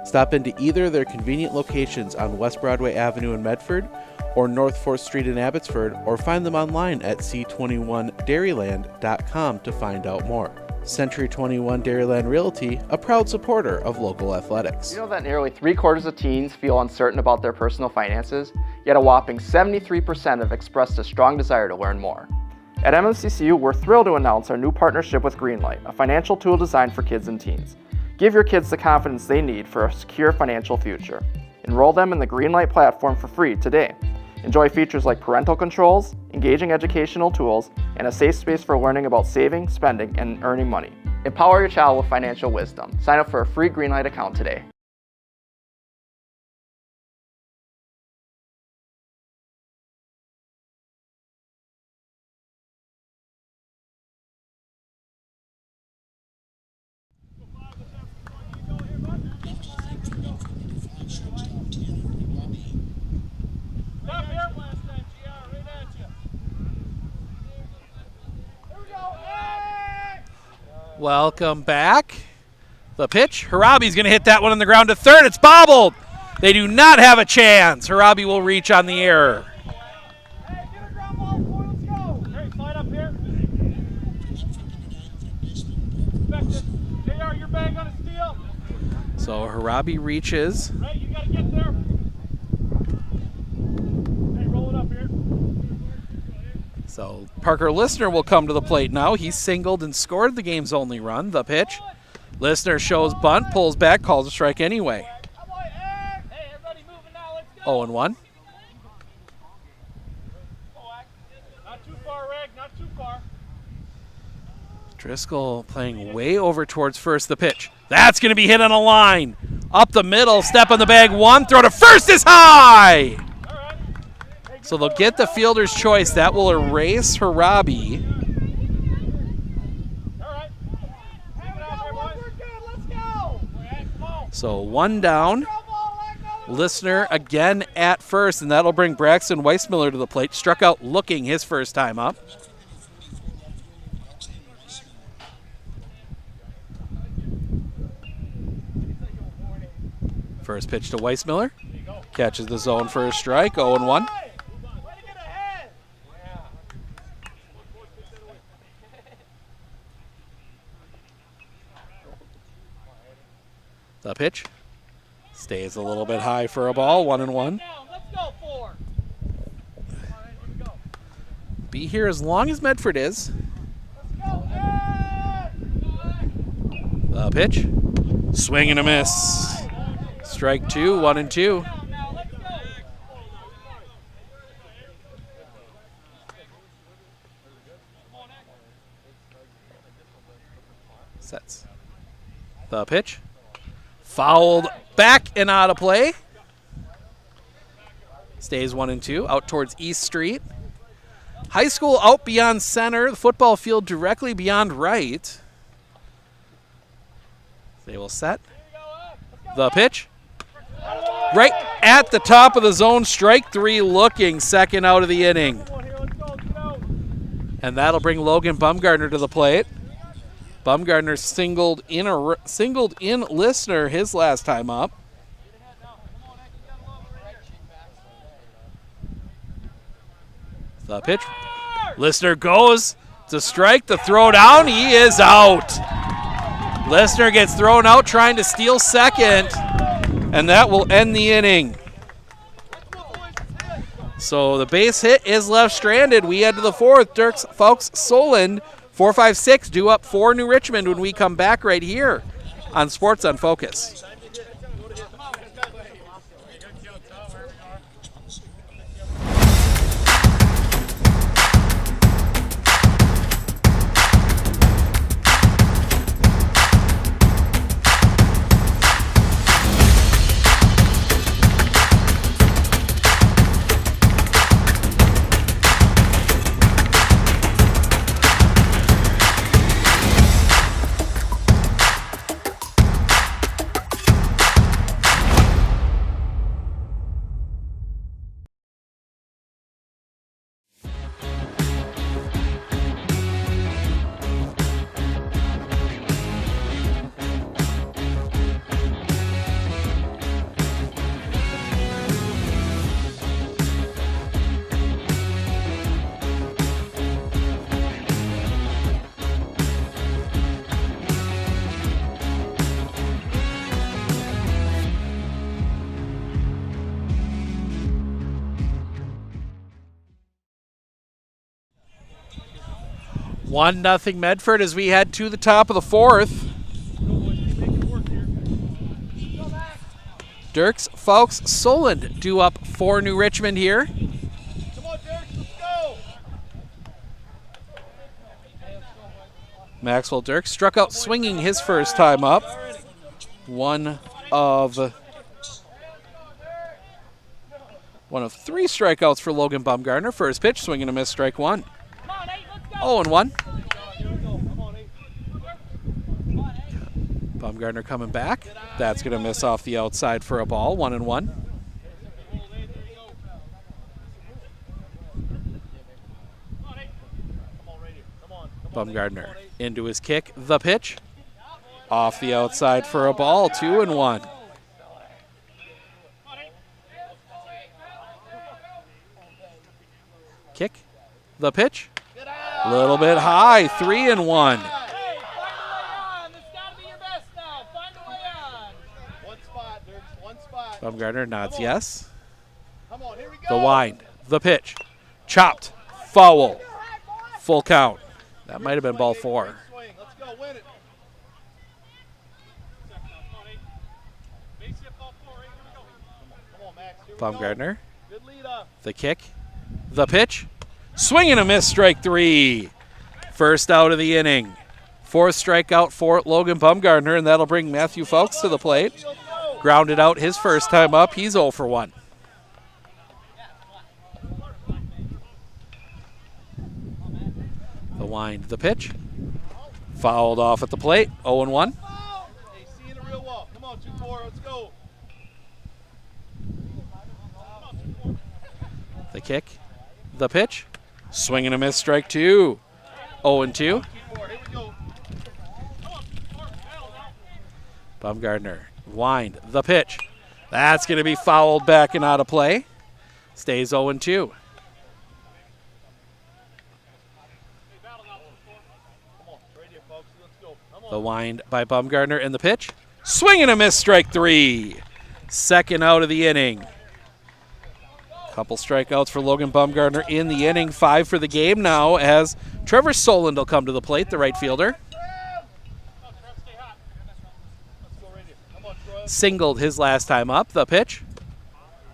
Stop into either of their convenient locations on West Broadway Avenue in Medford or North 4th Street in Abbotsford, or find them online at c21dairyland.com to find out more. Century 21 Dairyland Realty, a proud supporter of local athletics. You know that nearly 3/4 of teens feel uncertain about their personal finances, yet a whopping 73% have expressed a strong desire to learn more. At MMCCU, we're thrilled to announce our new partnership with Greenlight, a financial tool designed for kids and teens. Give your kids the confidence they need for a secure financial future. Enroll them in the Greenlight platform for free today. Enjoy features like parental controls, engaging educational tools, and a safe space for learning about saving, spending, and earning money. Empower your child with financial wisdom. Sign up for a free Greenlight account today. Welcome back. The pitch. Harabi's going to hit that one on the ground to third. It's bobbled. They do not have a chance. Harabi will reach on the error. So Harabi reaches. Right, you got to get there. Hey, roll it up here. So Parker Listener will come to the plate now. He singled and scored the game's only run. The pitch. Listener shows bunt, pulls back, calls a strike anyway. 0-1. Not too far, Reg, not too far. Driscoll playing way over towards first. The pitch. That's going to be hit on a line. Up the middle, step on the bag, 1, throw to first is high. So they'll get the fielder's choice. That will erase Harabi. So 1 down. Listener again at first, and that'll bring Braxton Weissmiller to the plate. Struck out looking his first time up. First pitch to Weissmiller. Catches the zone for a strike, 0-1. The pitch stays a little bit high for a ball, 1-1. Be here as long as Medford is. The pitch, swing and a miss. Strike 2, 1-2. Sets. The pitch. Fouled back and out of play. Stays 1-2, out towards East Street. High school out beyond center, the football field directly beyond right. They will set. The pitch. Right at the top of the zone, strike 3 looking, second out of the inning. And that'll bring Logan Bumgardner to the plate. Bumgardner singled in Listener his last time up. The pitch. Listener goes to strike the throw down. He is out. Listener gets thrown out trying to steal second, and that will end the inning. So the base hit is left stranded. We head to the fourth. Dirks, Fowkes, Solon, 4-5-6 due up for New Richmond when we come back right here on Sports on Focus. One nothing Medford as we head to the top of the fourth. Dirks, Fowkes, Solon due up for New Richmond here. Come on, Dirks, let's go. Maxwell Dirks struck out swinging his first time up. One of 3 strikeouts for Logan Bumgardner. First pitch, swing and a miss, strike 1. 0-1. Bumgardner coming back. That's going to miss off the outside for a ball, 1-1. Bumgardner into his kick. The pitch. Off the outside for a ball, 2-1. Kick. The pitch. A little bit high, 3-1. Bumgardner nods yes. The wind, the pitch, chopped, foul, full count. That might have been ball 4. Bumgardner, the kick, the pitch, swing and a miss, strike 3. First out of the inning. 4th strikeout for Logan Bumgardner, and that'll bring Matthew Fowkes to the plate. Grounded out his first time up. He's 0 for 1. The wind, the pitch. Fouled off at the plate, 0-1. Hey, seeing the real wall. Come on, 2-4, let's go. The kick, the pitch. Swing and a miss, strike 2. 0-2. Bumgardner, wind, the pitch. That's going to be fouled back and out of play. Stays 0-2. The wind by Bumgardner and the pitch. Swing and a miss, strike 3. Second out of the inning. Couple strikeouts for Logan Bumgardner in the inning. 5 for the game now as Trevor Soland will come to the plate, the right fielder. Singled his last time up. The pitch.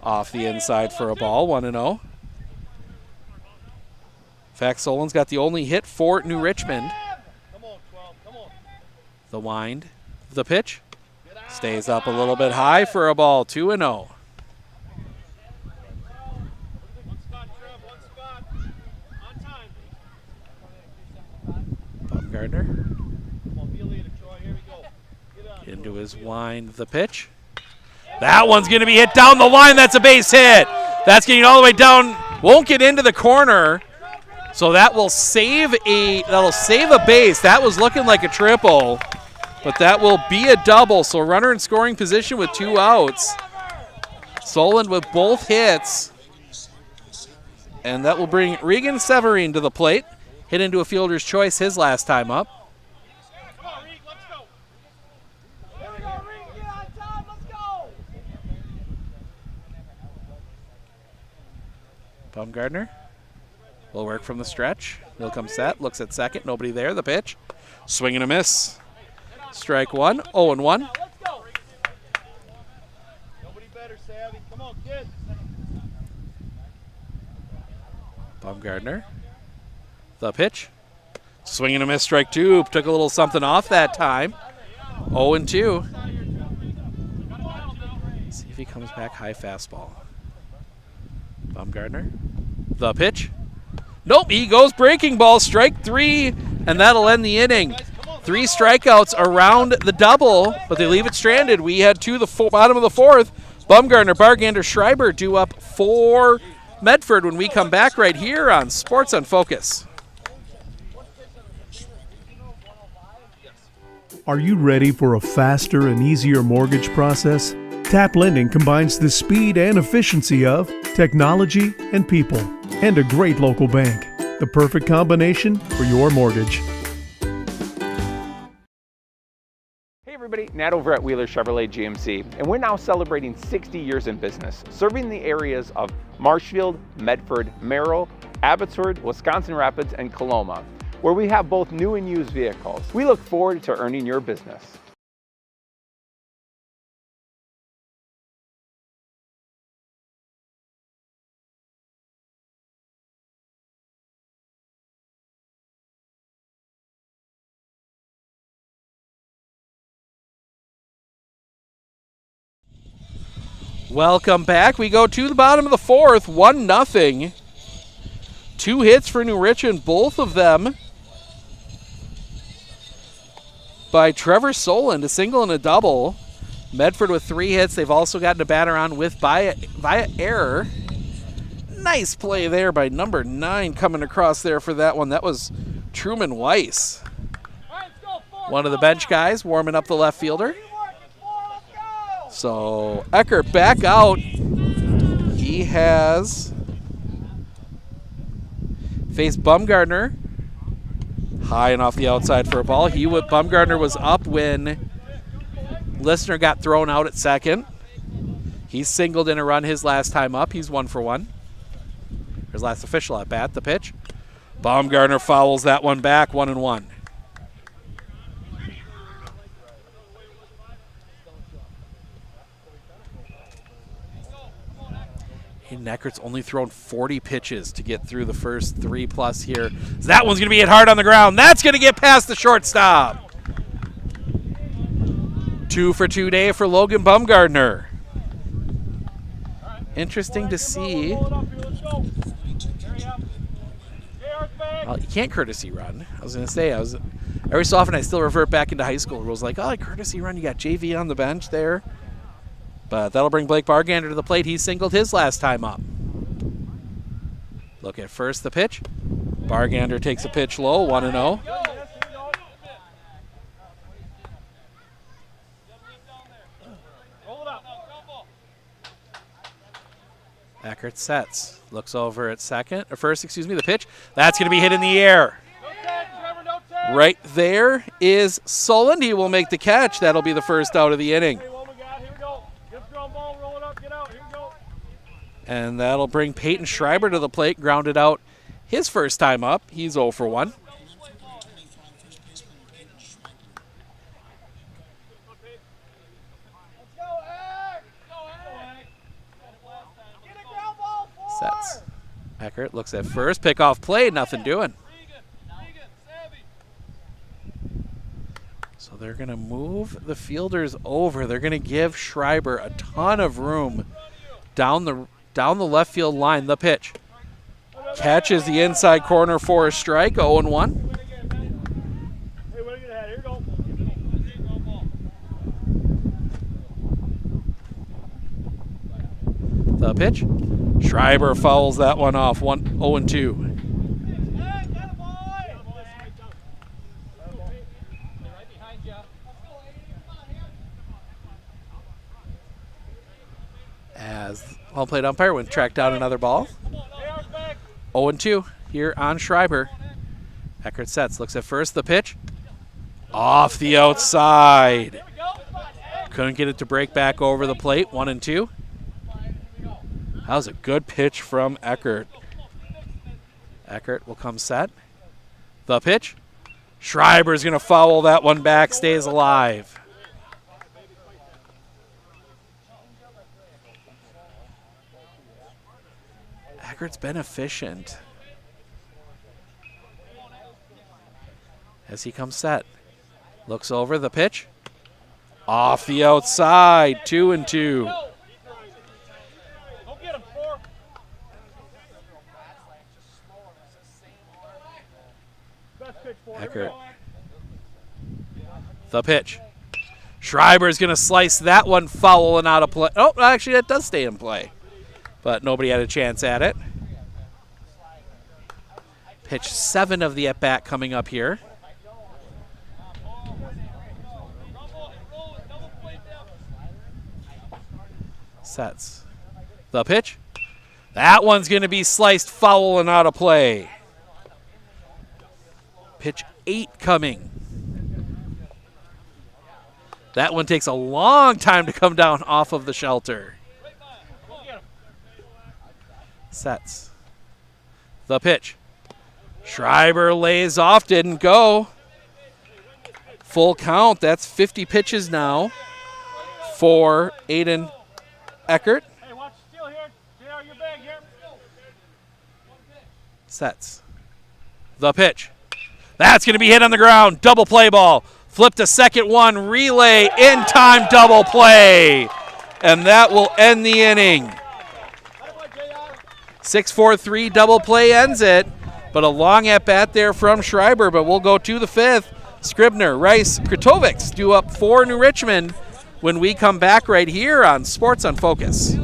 Off the inside for a ball, 1-0. In fact, Soland's got the only hit for New Richmond. The wind. The pitch. Stays up a little bit high for a ball, 2-0. Bumgardner. Into his wind, the pitch. That one's going to be hit down the line. That's a base hit. That's getting all the way down. Won't get into the corner. So that will save a base. That was looking like a triple, but that will be a double. So runner in scoring position with 2 outs. Soland with both hits. And that will bring Regan Severine to the plate. Hit into a fielder's choice his last time up. Bumgardner will work from the stretch. He'll come set, looks at second, nobody there. The pitch, swing and a miss. Strike 1, 0-1. Bumgardner, the pitch, swing and a miss. Strike 2. Took a little something off that time. 0-2. See if he comes back. High fastball. Bumgardner, the pitch. Nope, he goes breaking ball, strike 3, and that'll end the inning. 3 strikeouts around the double, but they leave it stranded. We head to the bottom of the 4th. Bumgardner, Bargander, Schreiber due up for Medford when we come back right here on Sports on Focus. Are you ready for a faster and easier mortgage process? Tap Lending combines the speed and efficiency of technology and people, and a great local bank. The perfect combination for your mortgage. Hey everybody, Nat over at Wheeler Chevrolet GMC, and we're now celebrating 60 years in business, serving the areas of Marshfield, Medford, Merrill, Abbotsford, Wisconsin Rapids, and Coloma, where we have both new and used vehicles. We look forward to earning your business. Welcome back. We go to the bottom of the 4th, 1-0. 2 hits for New Richmond, both of them by Trevor Soland, a single and a double. Medford with 3 hits. They've also gotten a batter on with via error. Nice play there by number 9 coming across there for that one. That was Truman Weiss. One of the bench guys warming up the left fielder. So Eckert back out. He has faced Bumgardner high and off the outside for a ball. Bumgardner was up when Listener got thrown out at second. He singled in a run his last time up. He's 1 for 1. His last official at bat. The pitch. Bumgardner fouls that one back, 1-1. Eckert's only thrown 40 pitches to get through the first 3+ here. So that one's going to be hit hard on the ground. That's going to get past the shortstop. 2 for 2 day for Logan Bumgardner. Interesting to see. Well, you can't courtesy run. I was going to say, every so often I still revert back into high school rules like, oh, courtesy run, you got JV on the bench there. But that'll bring Blake Bargander to the plate. He singled his last time up. Look at first the pitch. Bargander takes a pitch low, 1-0. Eckert sets, looks over at first, the pitch. That's going to be hit in the air. Right there is Solon. He will make the catch. That'll be the first out of the inning. And that'll bring Peyton Schreiber to the plate, grounded out his first time up. He's 0 for 1. Sets. Eckert looks at first, pickoff play, nothing doing. So they're going to move the fielders over. They're going to give Schreiber a ton of room down the left field line. The pitch. Catches the inside corner for a strike, 0-1. The pitch. Schreiber fouls that one off, 0-2. As home plate umpire went track down another ball. 0-2 here on Schreiber. Eckert sets, looks at first, the pitch. Off the outside. Couldn't get it to break back over the plate, 1-2. That was a good pitch from Eckert. Eckert will come set. The pitch. Schreiber's going to foul that one back, stays alive. Eckert's been efficient. As he comes set. Looks over the pitch. Off the outside, 2-2. Eckert. The pitch. Schreiber's going to slice that one foul and out of play. Oh, actually, that does stay in play. But nobody had a chance at it. Pitch 7 of the at-bat coming up here. Sets. The pitch. That one's going to be sliced foul and out of play. Pitch 8 coming. That one takes a long time to come down off of the shelter. Sets. The pitch. Schreiber lays off, didn't go. Full count, that's 50 pitches now for Aiden Eckert. Sets. The pitch. That's going to be hit on the ground. Double play ball. Flip to second one. Relay. In time double play. And that will end the inning. 6-4-3 double play ends it. But a long at bat there from Schreiber. But we'll go to the 5th. Scribner, Rice, Kratovics due up for New Richmond when we come back right here on Sports on Focus.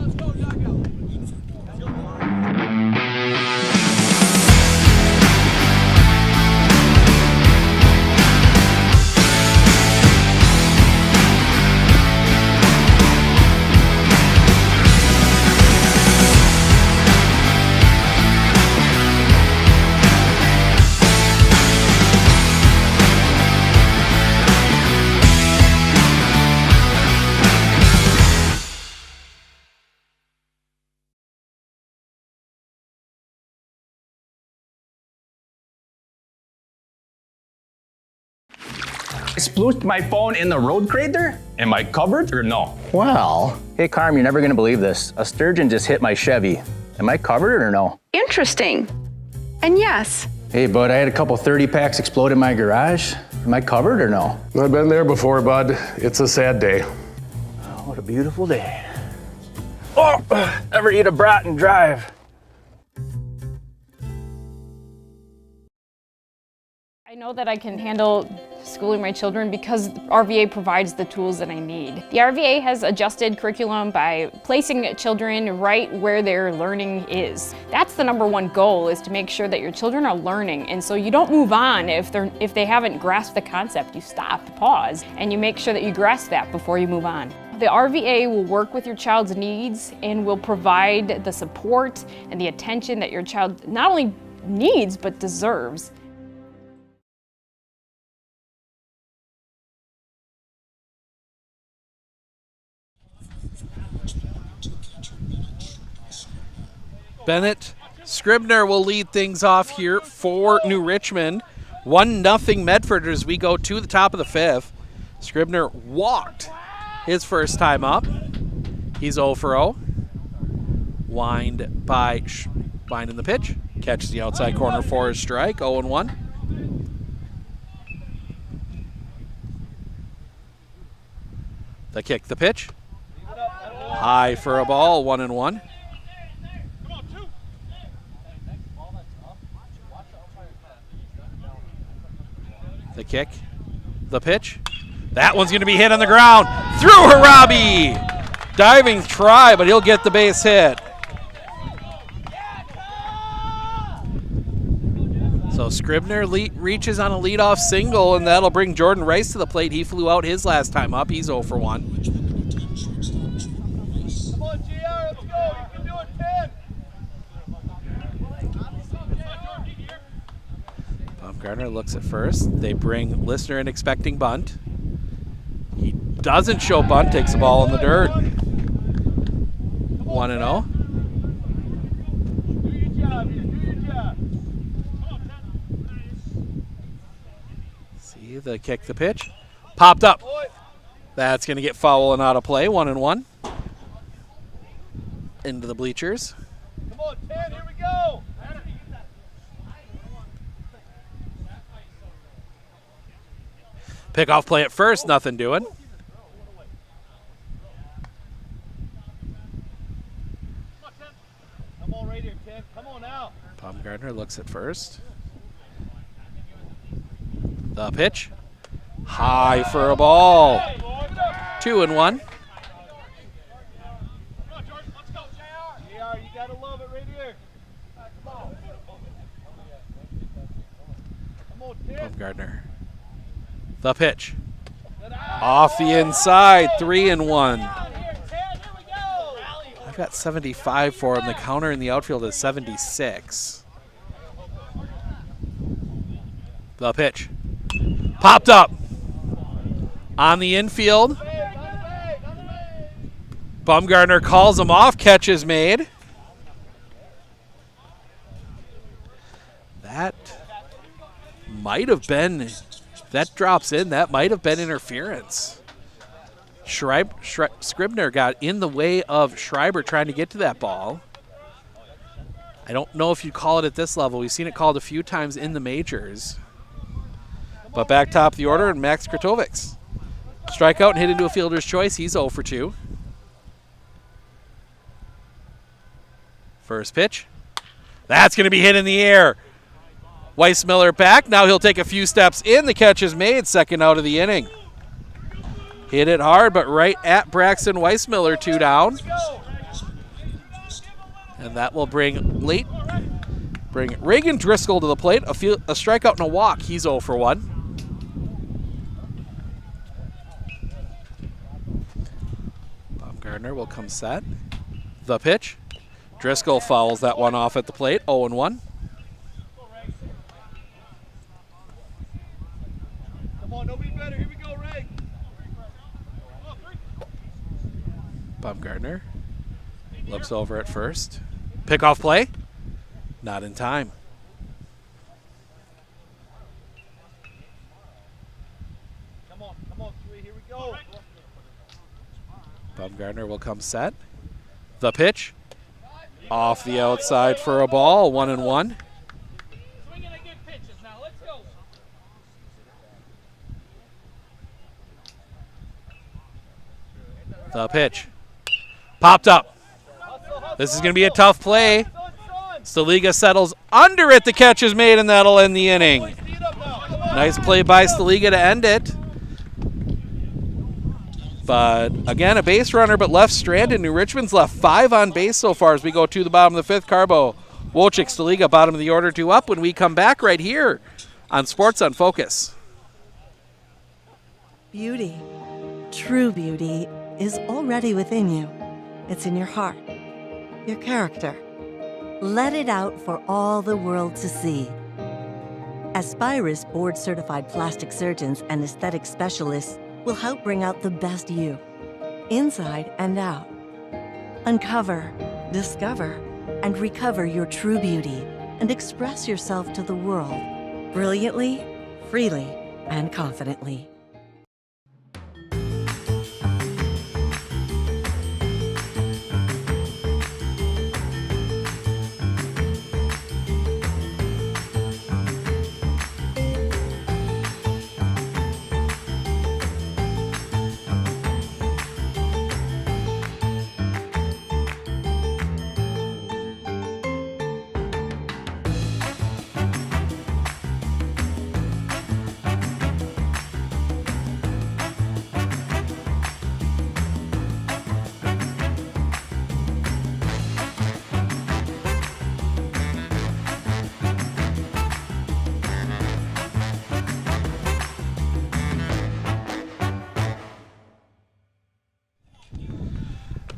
I splooshed my phone in the road crater? Am I covered or no? Well, hey Carm, you're never gonna believe this. A sturgeon just hit my Chevy. Am I covered or no? Interesting. And yes. Hey bud, I had a couple 30 packs explode in my garage. Am I covered or no? I've been there before, bud. It's a sad day. Oh, what a beautiful day. Oh, ever eat a brat and drive? I know that I can handle schooling my children because RVA provides the tools that I need. The RVA has adjusted curriculum by placing children right where their learning is. That's the #1 goal, is to make sure that your children are learning, and so you don't move on if they haven't grasped the concept. You stop, pause, and you make sure that you grasp that before you move on. The RVA will work with your child's needs and will provide the support and the attention that your child not only needs, but deserves. Bennett Scribner will lead things off here for New Richmond. 1-0 Medford as we go to the top of the 5th. Scribner walked his first time up. He's 0 for 0. Wind by Wind in the pitch. Catches the outside corner for his strike. 0-1. The kick, the pitch. High for a ball. 1-1. The kick, the pitch. That one's going to be hit on the ground. Through Harabi. Diving try, but he'll get the base hit. So Scribner reaches on a leadoff single, and that'll bring Jordan Rice to the plate. He flew out his last time up. He's 0 for 1. Come on, GR, let's go. You can do it, 10. Baumgartner looks at first. They bring Listener in expecting bunt. He doesn't show bunt, takes the ball in the dirt. 1-0. Do your job here, do your job. See the kick, the pitch. Popped up. That's going to get foul and out of play. 1-1. Into the bleachers. Come on, 10, here we go. Pickoff play at first, nothing doing. Come on right here, 10. Come on now. Baumgartner looks at first. The pitch. High for a ball. 2-1. JR, you gotta love it right here. Come on. Come on, 10. Baumgartner. The pitch. Off the inside, 3-1. I've got 75 for him. The counter in the outfield is 76. The pitch. Popped up. On the infield. Baumgartner calls him off. Catch is made. That might have been... That drops in. That might have been interference. Scribner got in the way of Schreiber trying to get to that ball. I don't know if you call it at this level. We've seen it called a few times in the majors. But back top of the order, and Max Kratovics. Strikeout and hit into a fielder's choice. He's 0 for 2. First pitch. That's going to be hit in the air. Weissmiller back. Now he'll take a few steps in. The catch is made. Second out of the inning. Hit it hard, but right at Braxton Weissmiller, 2 down. And that will bring Reagan Driscoll to the plate. A strikeout and a walk. He's 0 for 1. Baumgartner will come set. The pitch. Driscoll fouls that one off at the plate. 0-1. Come on, nobody better. Here we go, Ray. Baumgartner looks over at first. Pickoff play. Not in time. Come on, 3. Here we go. Baumgartner will come set. The pitch. Off the outside for a ball. 1-1. The pitch. Popped up. This is going to be a tough play. Staliga settles under it. The catch is made, and that'll end the inning. Nice play by Staliga to end it. But, again, a base runner, but left stranded. New Richmond's left 5 on base so far as we go to the bottom of the 5th. Carbo, Wolchik, Staliga, bottom of the order, 2 up when we come back right here on Sports on Focus. Beauty, true beauty, is already within you. It's in your heart, your character. Let it out for all the world to see. Aspirus board-certified plastic surgeons and aesthetic specialists will help bring out the best you, inside and out. Uncover, discover, and recover your true beauty and express yourself to the world brilliantly, freely, and confidently.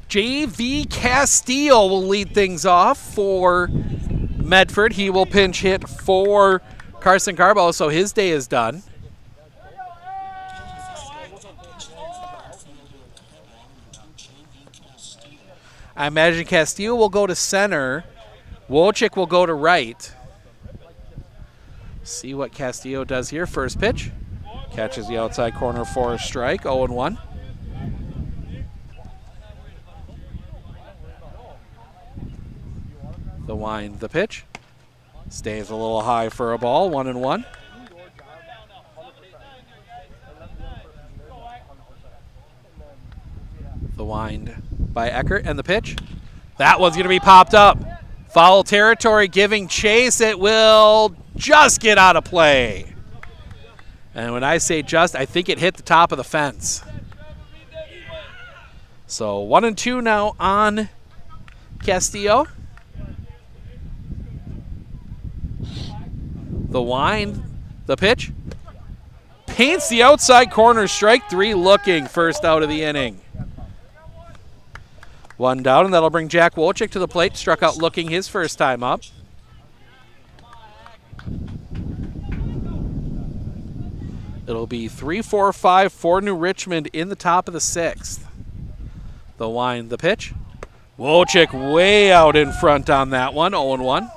JV Castillo will lead things off for Medford. He will pinch hit for Carson Carbo, so his day is done. I imagine Castillo will go to center. Wojcik will go to right. See what Castillo does here. First pitch. Catches the outside corner for a strike. 0-1. The wind, the pitch. Stays a little high for a ball. 1-1. The wind by Eckert and the pitch. That one's going to be popped up. Foul territory giving chase. It will just get out of play. And when I say just, I think it hit the top of the fence. So 1-2 now on Castillo. The wind, the pitch. Paints the outside corner, strike three looking, first out of the inning. One down, and that'll bring Jack Wojcik to the plate. Struck out looking his first time up. It'll be 3-4-5 for New Richmond in the top of the sixth. The wind, the pitch. Wojcik way out in front on that one, 0-1.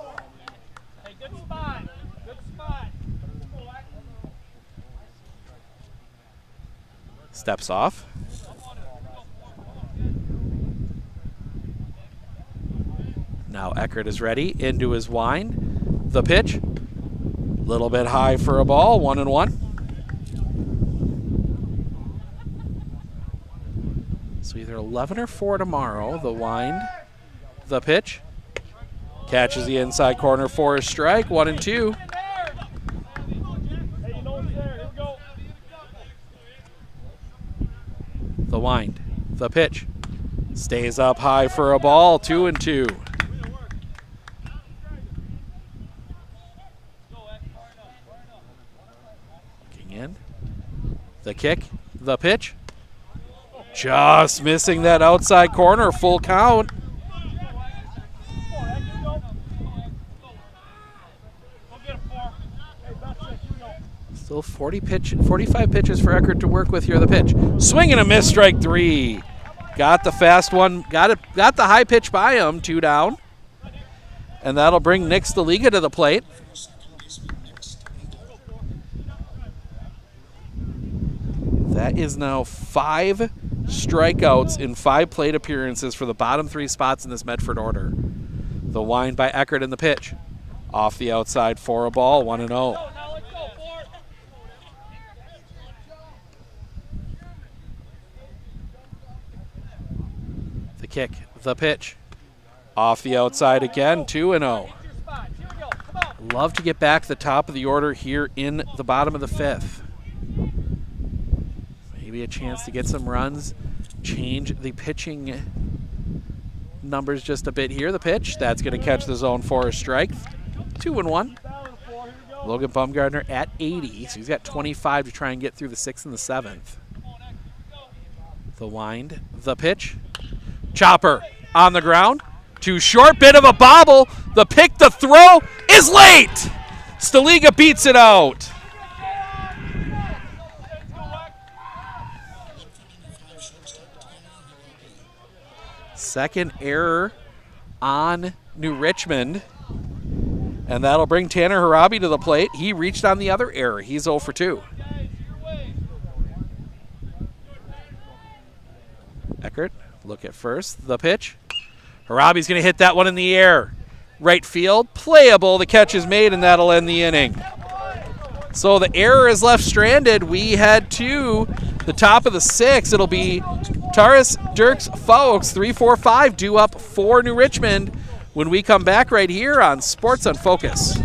Steps off. Now Eckert is ready into his wind. The pitch. Little bit high for a ball. 1-1. So either 11 or 4 tomorrow. The wind. The pitch. Catches the inside corner for a strike. 1-2. The wind, the pitch, stays up high for a ball, 2-2. Looking in, the kick, the pitch, just missing that outside corner, full count. Still 45 pitches for Eckert to work with here. The pitch. Swing and a miss, strike three. Got the fast one. Got the high pitch by him. 2 down. And that'll bring Nick Staliga to the plate. That is now 5 strikeouts in 5 plate appearances for the bottom 3 spots in this Medford order. The wind by Eckert in the pitch. Off the outside for a ball, 1-0. The kick, the pitch. Off the outside again, 2-0. Love to get back to the top of the order here in the bottom of the 5th. Maybe a chance to get some runs, change the pitching numbers just a bit here. The pitch, that's going to catch the zone for a strike. 2-1. Logan Baumgartner at 80, so he's got 25 to try and get through the 6th and the 7th. The wind, the pitch. Chopper on the ground. Too short, bit of a bobble. The pick, the throw is late. Staliga beats it out. Second error on New Richmond. And that'll bring Tanner Harabi to the plate. He reached on the other error. He's 0 for 2. Eckert, look at first. The pitch. Harabi's going to hit that one in the air. Right field, playable. The catch is made, and that'll end the inning. So the error is left stranded. We head to the top of the 6th. It'll be Taurus, Dirks, Folks, 3-4-5 due up for New Richmond when we come back right here on Sports on Focus.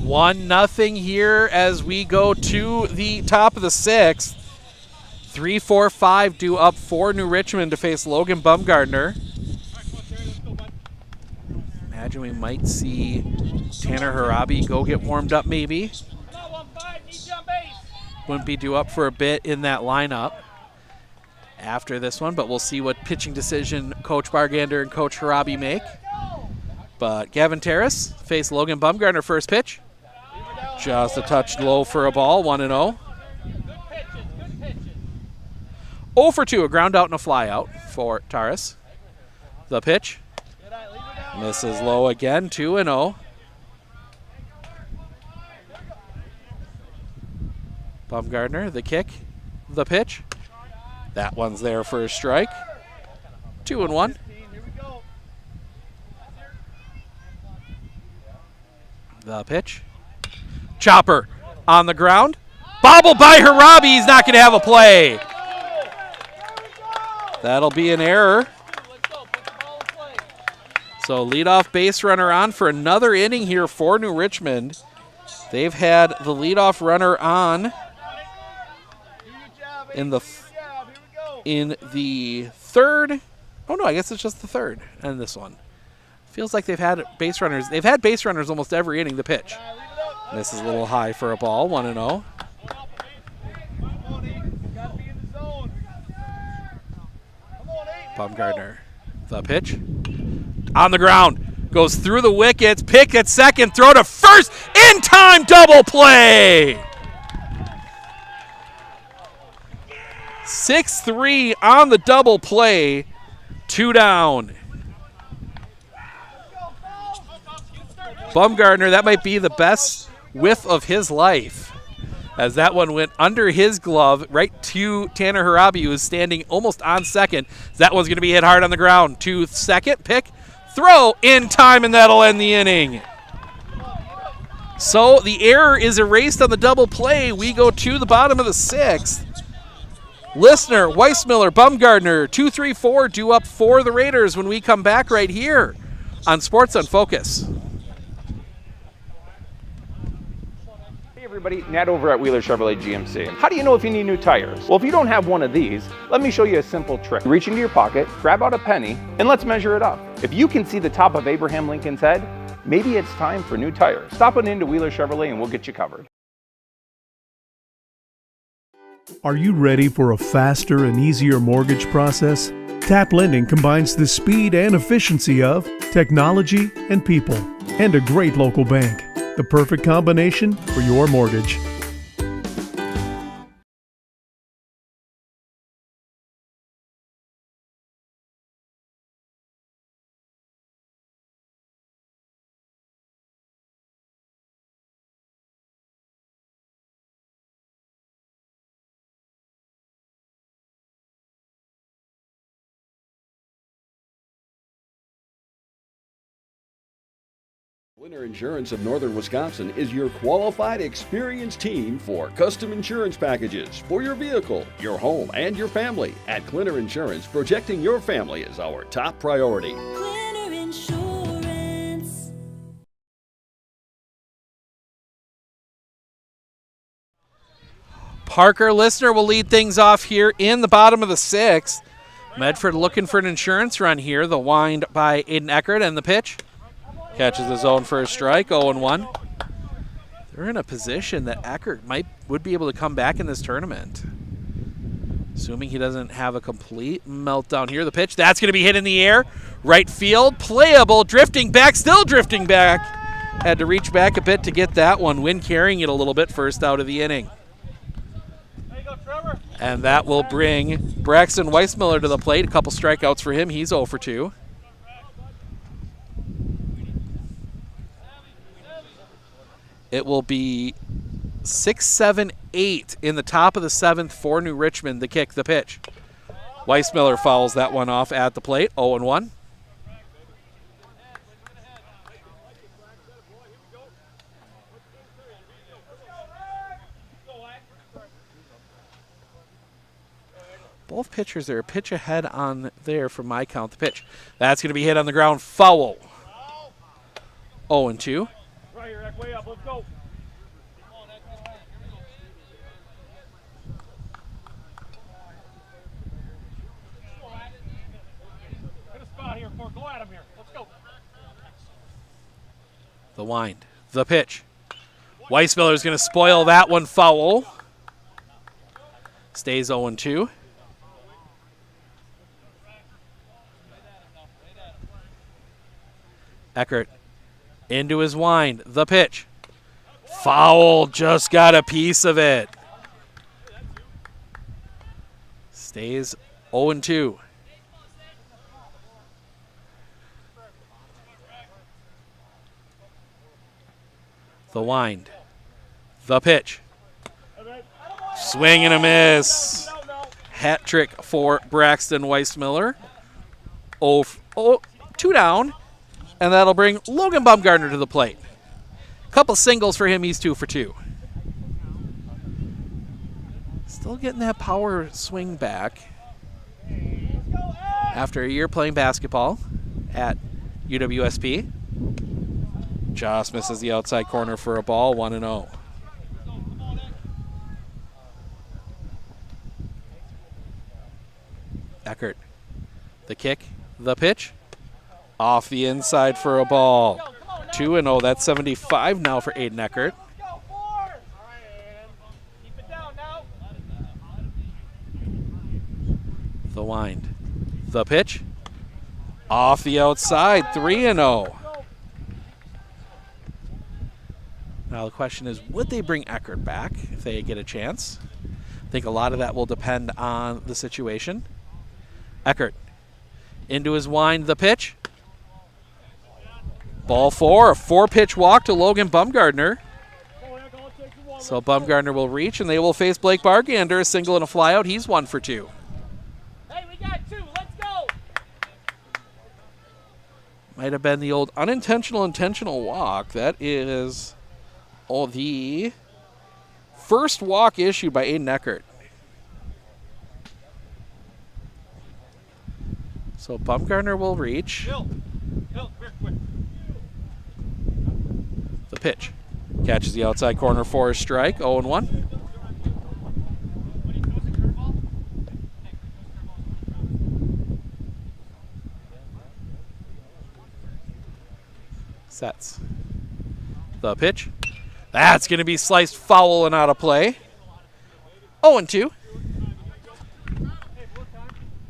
One nothing here as we go to the top of the 6th. 3-4-5 due up for New Richmond to face Logan Bumgardner. Imagine we might see Tanner Harabi go get warmed up maybe. Wouldn't be due up for a bit in that lineup after this one, but we'll see what pitching decision Coach Bargander and Coach Harabi make. But Gavin Terrace faced Logan Bumgardner first pitch. Just a touch low for a ball, 1-0. 0 for 2, a ground out and a fly out for Taurus. The pitch. Misses low again, 2-0. Bumgardner, the kick, the pitch. That one's there for a strike. 2-1. The pitch. Chopper on the ground. Bobbled by Harabi. He's not going to have a play. That'll be an error. So leadoff base runner on for another inning here for New Richmond. They've had the leadoff runner on in the third. Oh no, I guess it's just the third and this one. Feels like they've had base runners. They've had base runners almost every inning. The pitch. This is a little high for a ball, 1-0. Bumgardner, the pitch. On the ground, goes through the wickets, pick at second, throw to first, in time, double play! 6-3 on the double play, 2 down. Bumgardner, that might be the best whiff of his life, as that one went under his glove right to Tanner Harabi, who is standing almost on second. That one's going to be hit hard on the ground. To second, pick, throw in time, and that'll end the inning. So the error is erased on the double play. We go to the bottom of the 6th. Listener, Weissmiller, Bumgardner, 2-3-4 due up for the Raiders when we come back right here on Sports on Focus. Everybody, Nat over at Wheeler Chevrolet GMC. How do you know if you need new tires? Well, if you don't have one of these, let me show you a simple trick. Reach into your pocket, grab out a penny, and let's measure it up. If you can see the top of Abraham Lincoln's head, maybe it's time for new tires. Stop on into Wheeler Chevrolet and we'll get you covered. Are you ready for a faster and easier mortgage process? Tap Lending combines the speed and efficiency of technology and people, and a great local bank. the perfect combination for your mortgage. Winter Insurance of Northern Wisconsin is your qualified, experienced team for custom insurance packages for your vehicle, your home, and your family. At Clinner Insurance, protecting your family is our top priority. Clinner Insurance. Parker Listener will lead things off here in the bottom of the sixth. Medford looking for an insurance run here. The wind by Aiden Eckert, and the pitch. Catches the zone for a strike, 0-1. They're in a position that Eckert would be able to come back in this tournament. Assuming he doesn't have a complete meltdown here. The pitch, that's going to be hit in the air. Right field, playable, drifting back, still drifting back. Had to reach back a bit to get that one. Wind carrying it a little bit first out of the inning. And that will bring Braxton Weissmiller to the plate. A couple strikeouts for him. He's 0 for 2. It will be 6-7-8 in the top of the seventh for New Richmond. The kick, the pitch. Weissmiller fouls that one off at the plate, 0-1. Both pitchers are a pitch ahead on there from my count. The pitch. That's going to be hit on the ground, foul. 0-2. Right here, Eck, way up. Let's go. Get a spot here, Ford. Go at him here. Let's go. The wind. The pitch. Weissmiller is going to spoil that one, foul. Stays 0-2. Eckert into his wind. The pitch. Foul, just got a piece of it. Stays 0-2. The wind. The pitch. Swing and a miss. Hat trick for Braxton Weissmiller. 2 down. And that'll bring Logan Baumgartner to the plate. Couple singles for him. He's 2 for 2. Still getting that power swing back after a year playing basketball at UWSP. Just misses the outside corner for a ball, 1-0. Eckert, the kick, the pitch. Off the inside for a ball. 2-0. That's 75 now for Aiden Eckert. The wind. The pitch. Off the outside. 3-0. Now the question is, would they bring Eckert back if they get a chance? I think a lot of that will depend on the situation. Eckert into his wind. The pitch. Ball 4, a 4-pitch walk to Logan Baumgartner. So Baumgartner will reach, and they will face Blake Bargander, a single and a flyout. He's 1 for 2. Hey, we got 2. Let's go. Might have been the old unintentional intentional walk. That is the first walk issued by Aiden Eckert. So Baumgartner will reach. The pitch. Catches the outside corner for a strike, 0-1. Sets. The pitch. That's going to be sliced foul and out of play. 0-2.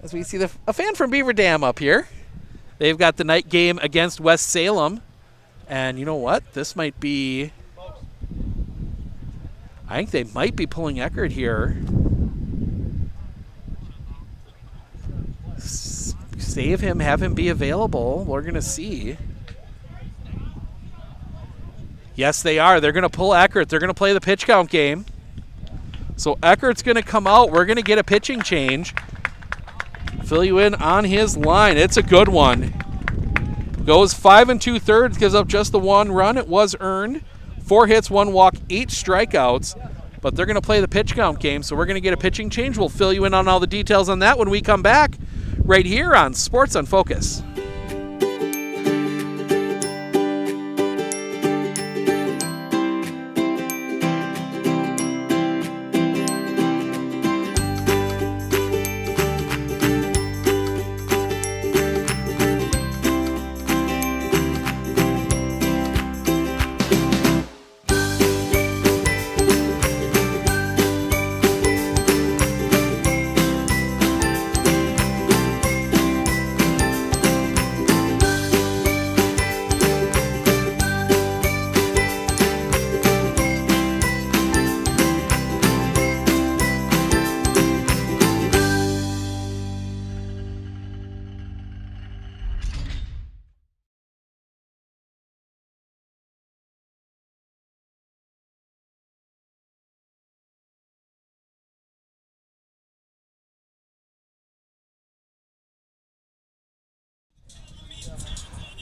As we see a fan from Beaver Dam up here. They've got the night game against West Salem And you know what? This might be... I think they might be pulling Eckert here. Save him, have him be available. We're going to see. Yes, they are. They're going to pull Eckert. They're going to play the pitch count game. So Eckert's going to come out. We're going to get a pitching change. Fill you in on his line. It's a good one. Goes 5 2/3, gives up just the 1 run. It was earned. 4 hits, 1 walk, 8 strikeouts. But they're going to play the pitch count game, so we're going to get a pitching change. We'll fill you in on all the details on that when we come back right here on Sports on Focus.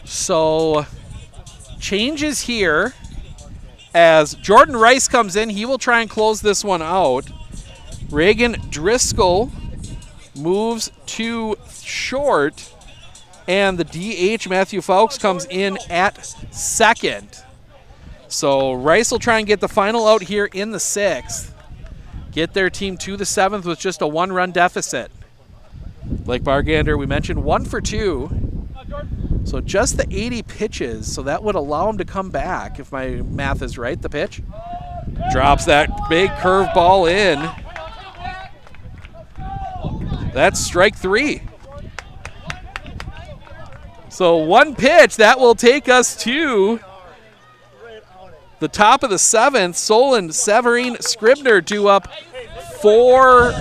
So, changes here as Jordan Rice comes in. He will try and close this one out. Reagan Driscoll moves to short, and the DH Matthew Fawkes comes in at second. So Rice will try and get the final out here in the 6th. Get their team to the 7th with just a 1-run deficit. Blake Bargander, we mentioned 1 for 2. So just the 80 pitches, so that would allow him to come back, if my math is right, the pitch. Drops that big curveball in. That's strike 3. So 1 pitch, that will take us to the top of the 7th. Solon, Severine, Scribner due up for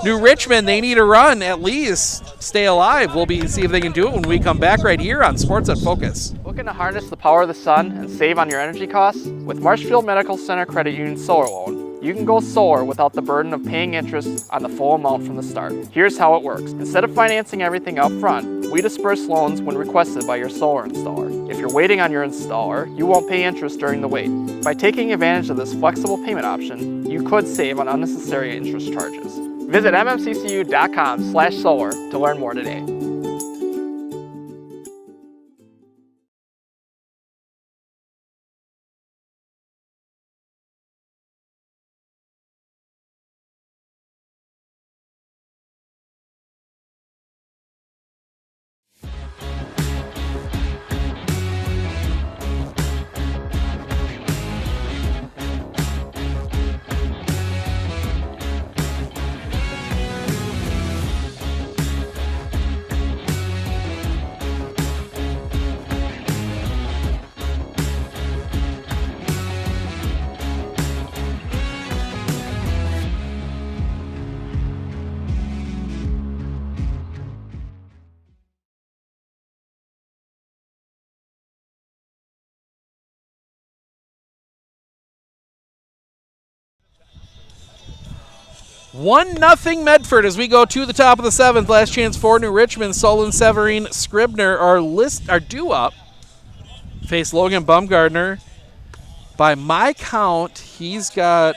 New Richmond. They need a run at least. Stay alive. We'll see if they can do it when we come back right here on Sports on Focus. Looking to harness the power of the sun and save on your energy costs? With Marshfield Medical Center Credit Union Solar Loan, you can go solar without the burden of paying interest on the full amount from the start. Here's how it works. Instead of financing everything up front, we disperse loans when requested by your solar installer. If you're waiting on your installer, you won't pay interest during the wait. By taking advantage of this flexible payment option, you could save on unnecessary interest charges. Visit mmccu.com/solar to learn more today. One nothing Medford as we go to the top of the 7th. Last chance for New Richmond. Solon, Severine, Scribner are due up. Face Logan Bumgardner. By my count, he's got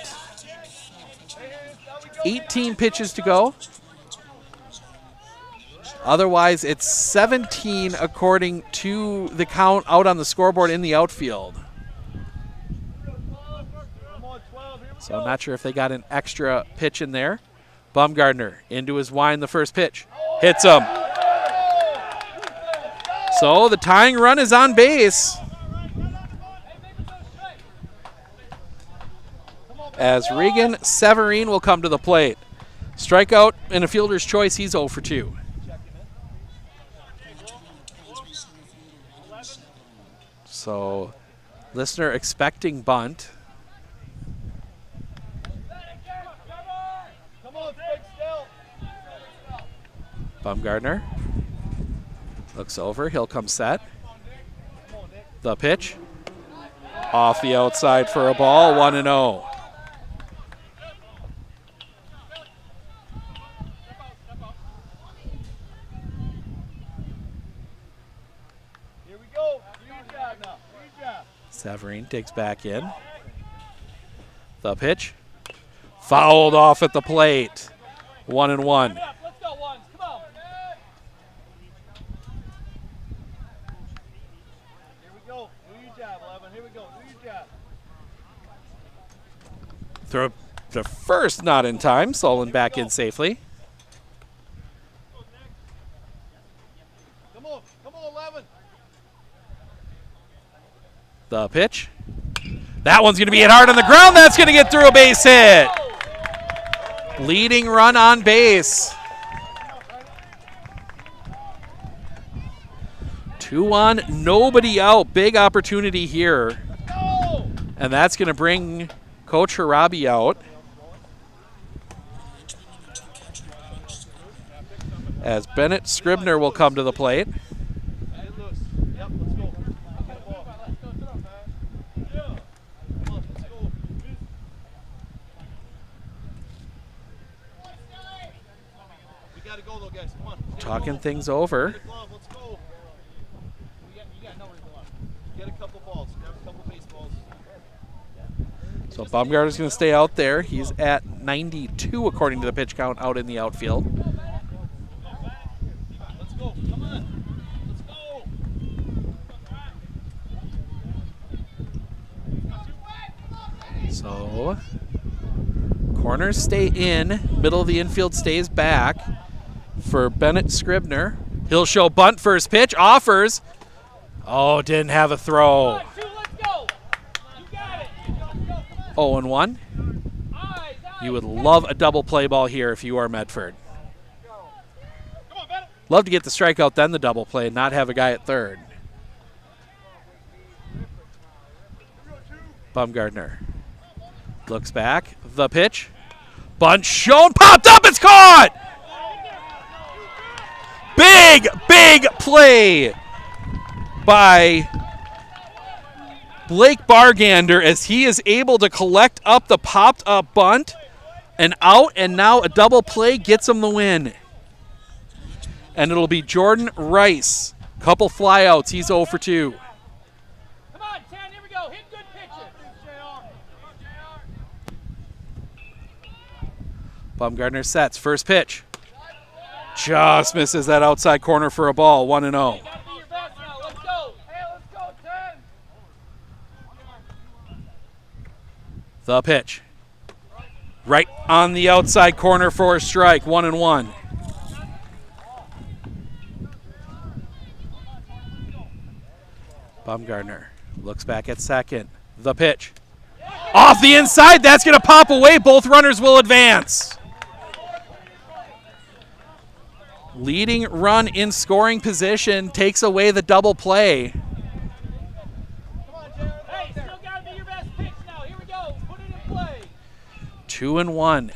18 pitches to go. Otherwise, it's 17 according to the count out on the scoreboard in the outfield. So I'm not sure if they got an extra pitch in there. Bumgardner into his wind, the first pitch. Hits him. So the tying run is on base. As Regan Severine will come to the plate. Strikeout and a fielder's choice, he's 0 for 2. So listener expecting bunt. Bumgardner looks over. He'll come set. The pitch. Off the outside for a ball. 1-0. Here we go. Do your job now. Do your job. Severine digs back in. The pitch. Fouled off at the plate. 1-1. Let's go, ones. Come on. Here we go. Do your job, 11. Here we go. Do your job. Throw the first, not in time. Solon back in safely. Come on, 11. The pitch. That one's going to be hit hard on the ground. That's going to get through a base hit. Leading run on base. 2-1, nobody out. Big opportunity here. And that's going to bring Coach Harabi out. As Bennett Scribner will come to the plate. Talking things over. So Baumgartner's going to stay out there. He's at 92 according to the pitch count out in the outfield. Let's go. Come on. Let's go. So corners stay in. Middle of the infield stays back for Bennett Scribner. He'll show bunt first pitch. Offers. Oh, didn't have a throw. 0-1. You would love a double play ball here if you are Medford. Love to get the strikeout, then the double play, and not have a guy at third. Bumgardner looks back. The pitch. Bunt shown. Popped up. It's caught. Big play by Blake Bargander as he is able to collect up the popped up bunt and out, and now a double play gets him the win. And it'll be Jordan Rice. Couple flyouts. He's 0 for 2. Come on, 10. Here we go. Hit good pitches. Bumgardner sets. First pitch. Just misses that outside corner for a ball. 1-0. The pitch. Right on the outside corner for a strike. 1-1. Bumgardner looks back at second. The pitch. Off the inside. That's going to pop away. Both runners will advance. Leading run in scoring position takes away the double play. 2-1.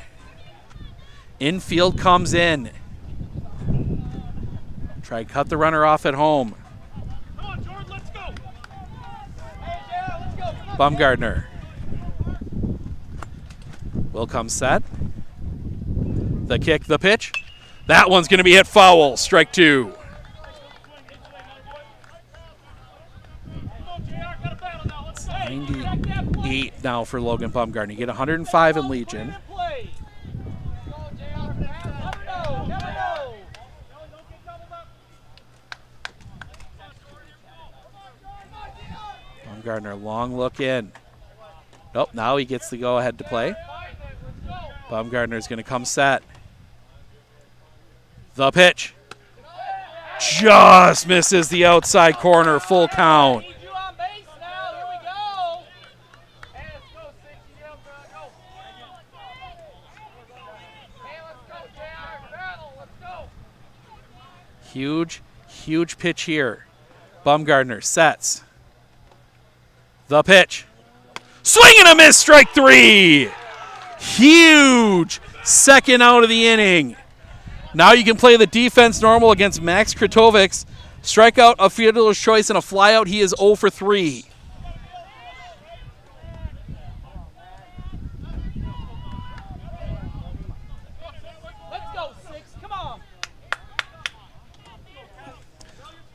Infield comes in. Try to cut the runner off at home. Come on, Jordan, let's go. Bumgardner will come set. The kick, the pitch. That one's going to be hit foul. Strike 2. 98 now for Logan Bumgardner. You get 105 in Legion. Bumgardner, long look in. Nope, now he gets the go-ahead to play. Bumgardner's going to come set. The pitch. Just misses the outside corner, full count. Huge pitch here. Bumgardner sets. The pitch. Swing and a miss, strike 3. Huge second out of the inning. Now you can play the defense normal against Max Kratovics. Strikeout, a fielder's choice, and a flyout. He is 0 for 3.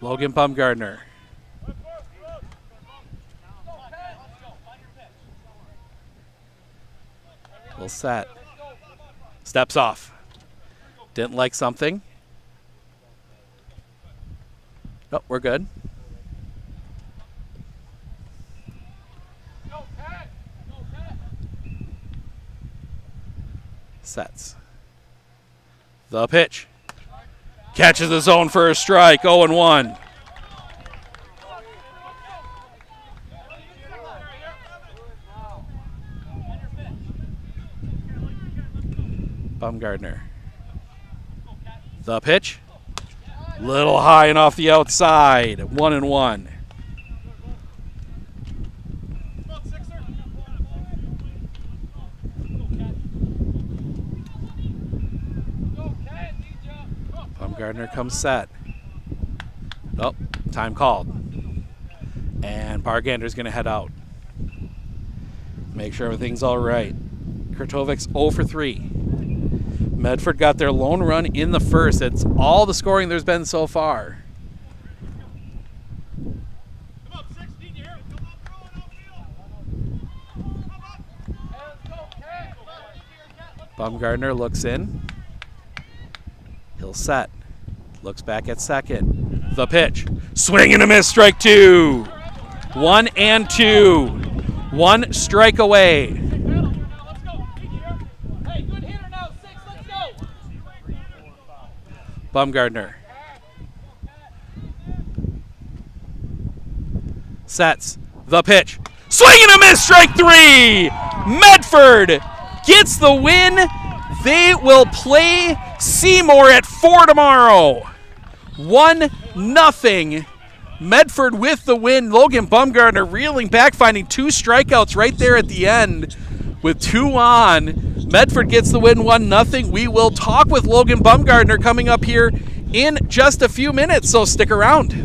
Logan Bumgardner. Full set. Steps off. Didn't like something. Oh, we're good. Sets. The pitch. Catches the zone for a strike, 0-1. Bumgardner. The pitch. Little high and off the outside, 1-1. Bumgardner comes set. Oh, time called. And Bargander's going to head out. Make sure everything's all right. Kratovics 0 for 3. Medford got their lone run in the first. It's all the scoring there's been so far. Bumgardner looks in. He'll set. Looks back at second. The pitch. Swing and a miss, strike 2. 1 and 2. 1 strike away. Bumgardner. Sets. The pitch. Swing and a miss, strike 3. Medford gets the win. They will play Seymour at 4 tomorrow. 1-0. Medford with the win. Logan Bumgardner reeling back, finding 2 strikeouts right there at the end with 2 on. Medford gets the win, 1-0. We will talk with Logan Bumgardner coming up here in just a few minutes, so stick around.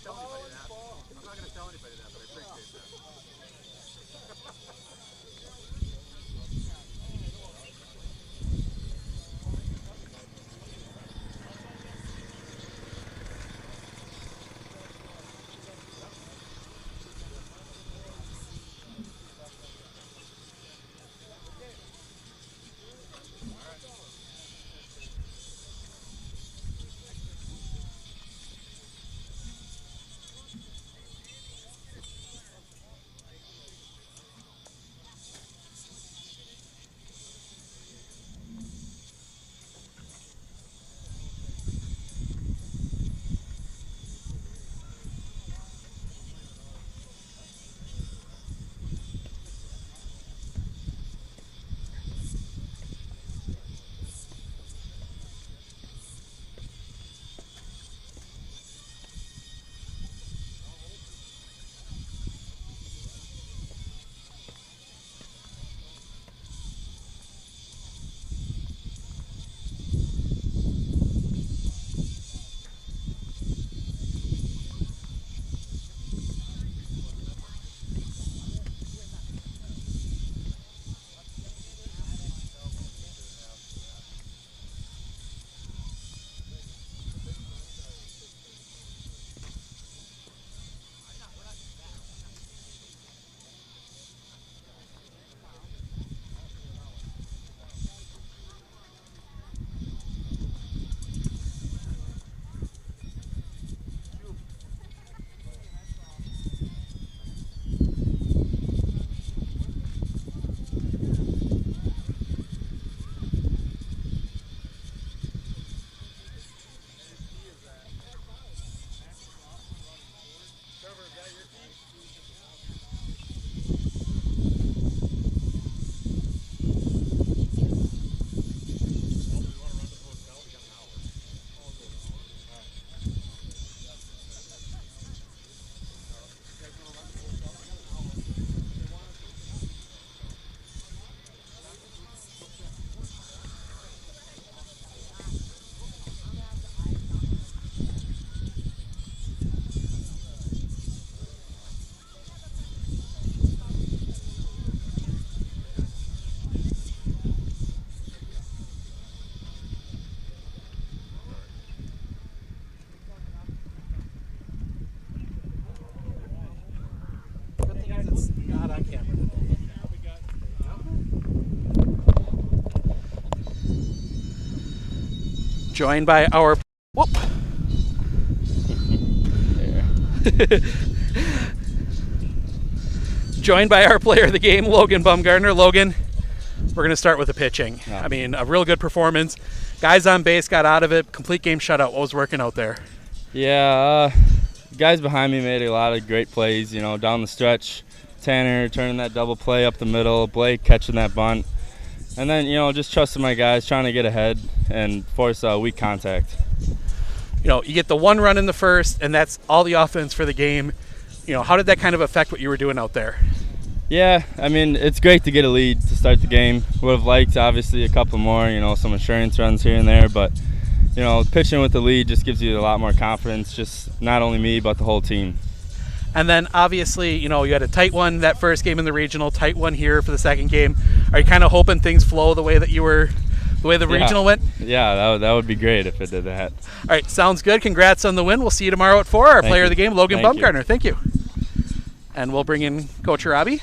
tell anybody that. I'm not going to tell anybody that, but I appreciate that. Not on camera today. Joined by our whoop. Joined by our player of the game, Logan Bumgardner. Logan, we're going to start with the pitching. Yeah. I mean, a real good performance. Guys on base got out of it. Complete game shutout. What was working out there? Yeah, guys behind me made a lot of great plays, you know, down the stretch. Tanner turning that double play up the middle, Blake catching that bunt. And then, you know, just trusting my guys, trying to get ahead and force weak contact. You know, you get the one run in the first, and that's all the offense for the game. You know, how did that kind of affect what you were doing out there? Yeah, I mean, it's great to get a lead to start the game. Would have liked, obviously, a couple more, you know, some insurance runs here and there. But, you know, pitching with the lead just gives you a lot more confidence, just not only me, but the whole team. And then, obviously, you know, you had a tight one that first game in the regional, tight one here for the second game. Are you kind of hoping things flow the way that you were, the way the regional went? Yeah, that would be great if it did that. All right, sounds good. Congrats on the win. We'll see you tomorrow at 4. Our Thank player you. of the game, Logan Thank you. Bumgardner. Thank you. And we'll bring in Coach Robbie.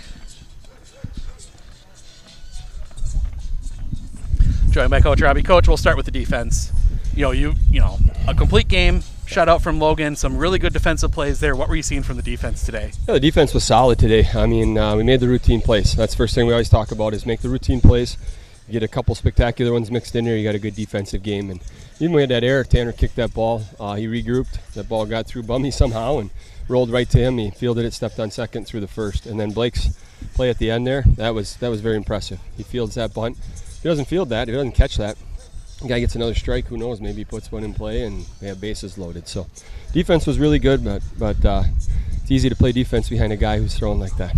Joined by Coach Robbie. Coach, we'll start with the defense. You know, a complete game, shutout from Logan, some really good defensive plays there. What were you seeing from the defense today? Yeah, the defense was solid today. I mean, we made the routine plays. That's the first thing we always talk about is make the routine plays. You get a couple spectacular ones mixed in there, you got a good defensive game. And even when we had that error, Tanner kicked that ball. He regrouped. That ball got through Bummy somehow and rolled right to him. He fielded it, stepped on second through the first. And then Blake's play at the end there, that was very impressive. He fields that bunt. If he doesn't field that, if he doesn't catch that, the guy gets another strike, who knows, maybe he puts one in play and they have bases loaded. So defense was really good, but it's easy to play defense behind a guy who's throwing like that.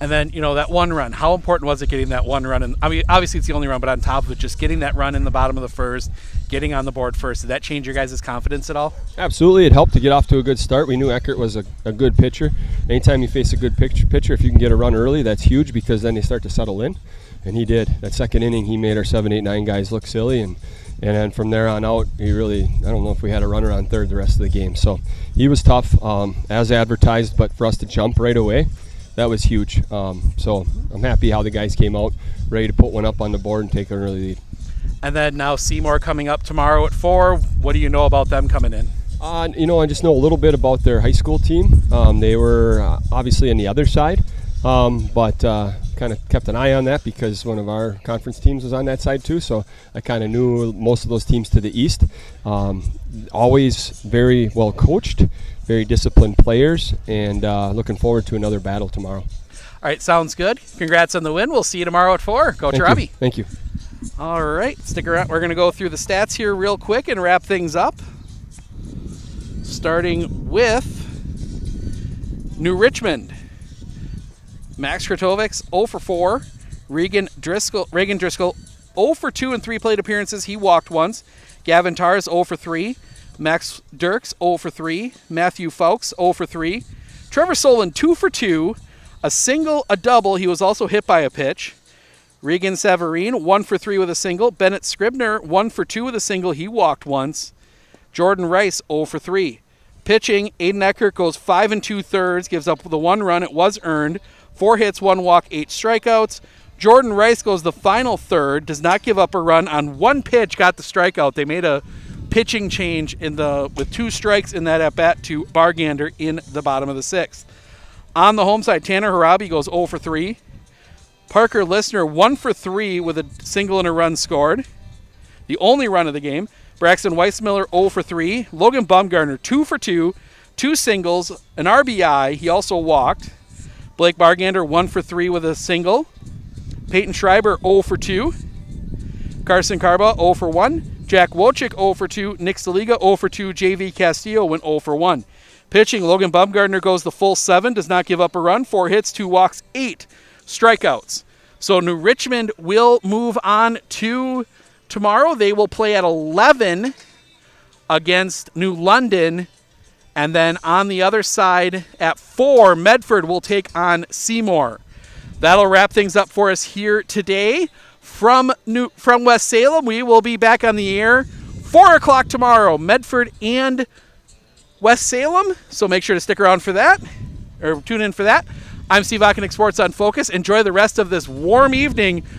And then, that one run, how important was it getting that one run? And I mean, obviously it's the only run, but on top of it, just getting that run in the bottom of the first, getting on the board first, did that change your guys' confidence at all? Absolutely. It helped to get off to a good start. We knew Eckert was a good pitcher. Anytime you face a good pitcher, if you can get a run early, that's huge because then they start to settle in. And he did. That second inning, he made our 7, 8, 9 guys look silly. And then from there on out, I don't know if we had a runner on third the rest of the game. So he was tough, as advertised, but for us to jump right away, that was huge. So I'm happy how the guys came out, ready to put one up on the board and take an early lead. And then now Seymour coming up tomorrow at 4. What do you know about them coming in? I just know a little bit about their high school team. They were obviously on the other side, but kind of kept an eye on that because one of our conference teams was on that side too. So I kind of knew most of those teams to the east. Always very well coached, very disciplined players, and looking forward to another battle tomorrow. All right, sounds good. Congrats on the win. We'll see you tomorrow at 4. Coach Robbie. Thank you. All right, stick around. We're going to go through the stats here real quick and wrap things up. Starting with New Richmond. Max Kratovics 0 for 4. Reagan Driscoll 0 for 2 in 3 plate appearances. He walked once. Gavin Tars 0 for 3. Max Dirks 0 for 3. Matthew Fowkes 0 for 3. Trevor Solon 2 for 2. A single, a double. He was also hit by a pitch. Regan Savarine 1 for 3 with a single. Bennett Scribner 1 for 2 with a single. He walked once. Jordan Rice 0 for 3. Pitching, Aiden Eckert goes 5 2/3, gives up the 1 run. It was earned. 4 hits, 1 walk, 8 strikeouts. Jordan Rice goes the final third, does not give up a run on 1 pitch, got the strikeout. They made a pitching change with 2 strikes in that at-bat to Bargander in the bottom of the 6th. On the home side, Tanner Harabi goes 0 for 3. Parker Listner 1 for 3 with a single and a run scored. The only run of the game. Braxton Weissmiller 0 for 3. Logan Baumgartner 2 for 2. 2 singles, an RBI. He also walked. Blake Bargander 1 for 3 with a single. Peyton Schreiber 0 for 2. Carson Carba 0 for 1. Jack Wojcik 0 for 2. Nick Saliga 0 for 2. JV Castillo went 0 for 1. Pitching, Logan Baumgartner goes the full 7, does not give up a run. 4 hits, 2 walks, 8 strikeouts. So New Richmond will move on to tomorrow. They will play at 11 against New London. And then on the other side at 4, Medford will take on Seymour. That'll wrap things up for us here today. From West Salem, we will be back on the air 4 o'clock tomorrow, Medford and West Salem. So make sure to stick around for that, or tune in for that. I'm Steve Ockenick, Sports on Focus. Enjoy the rest of this warm evening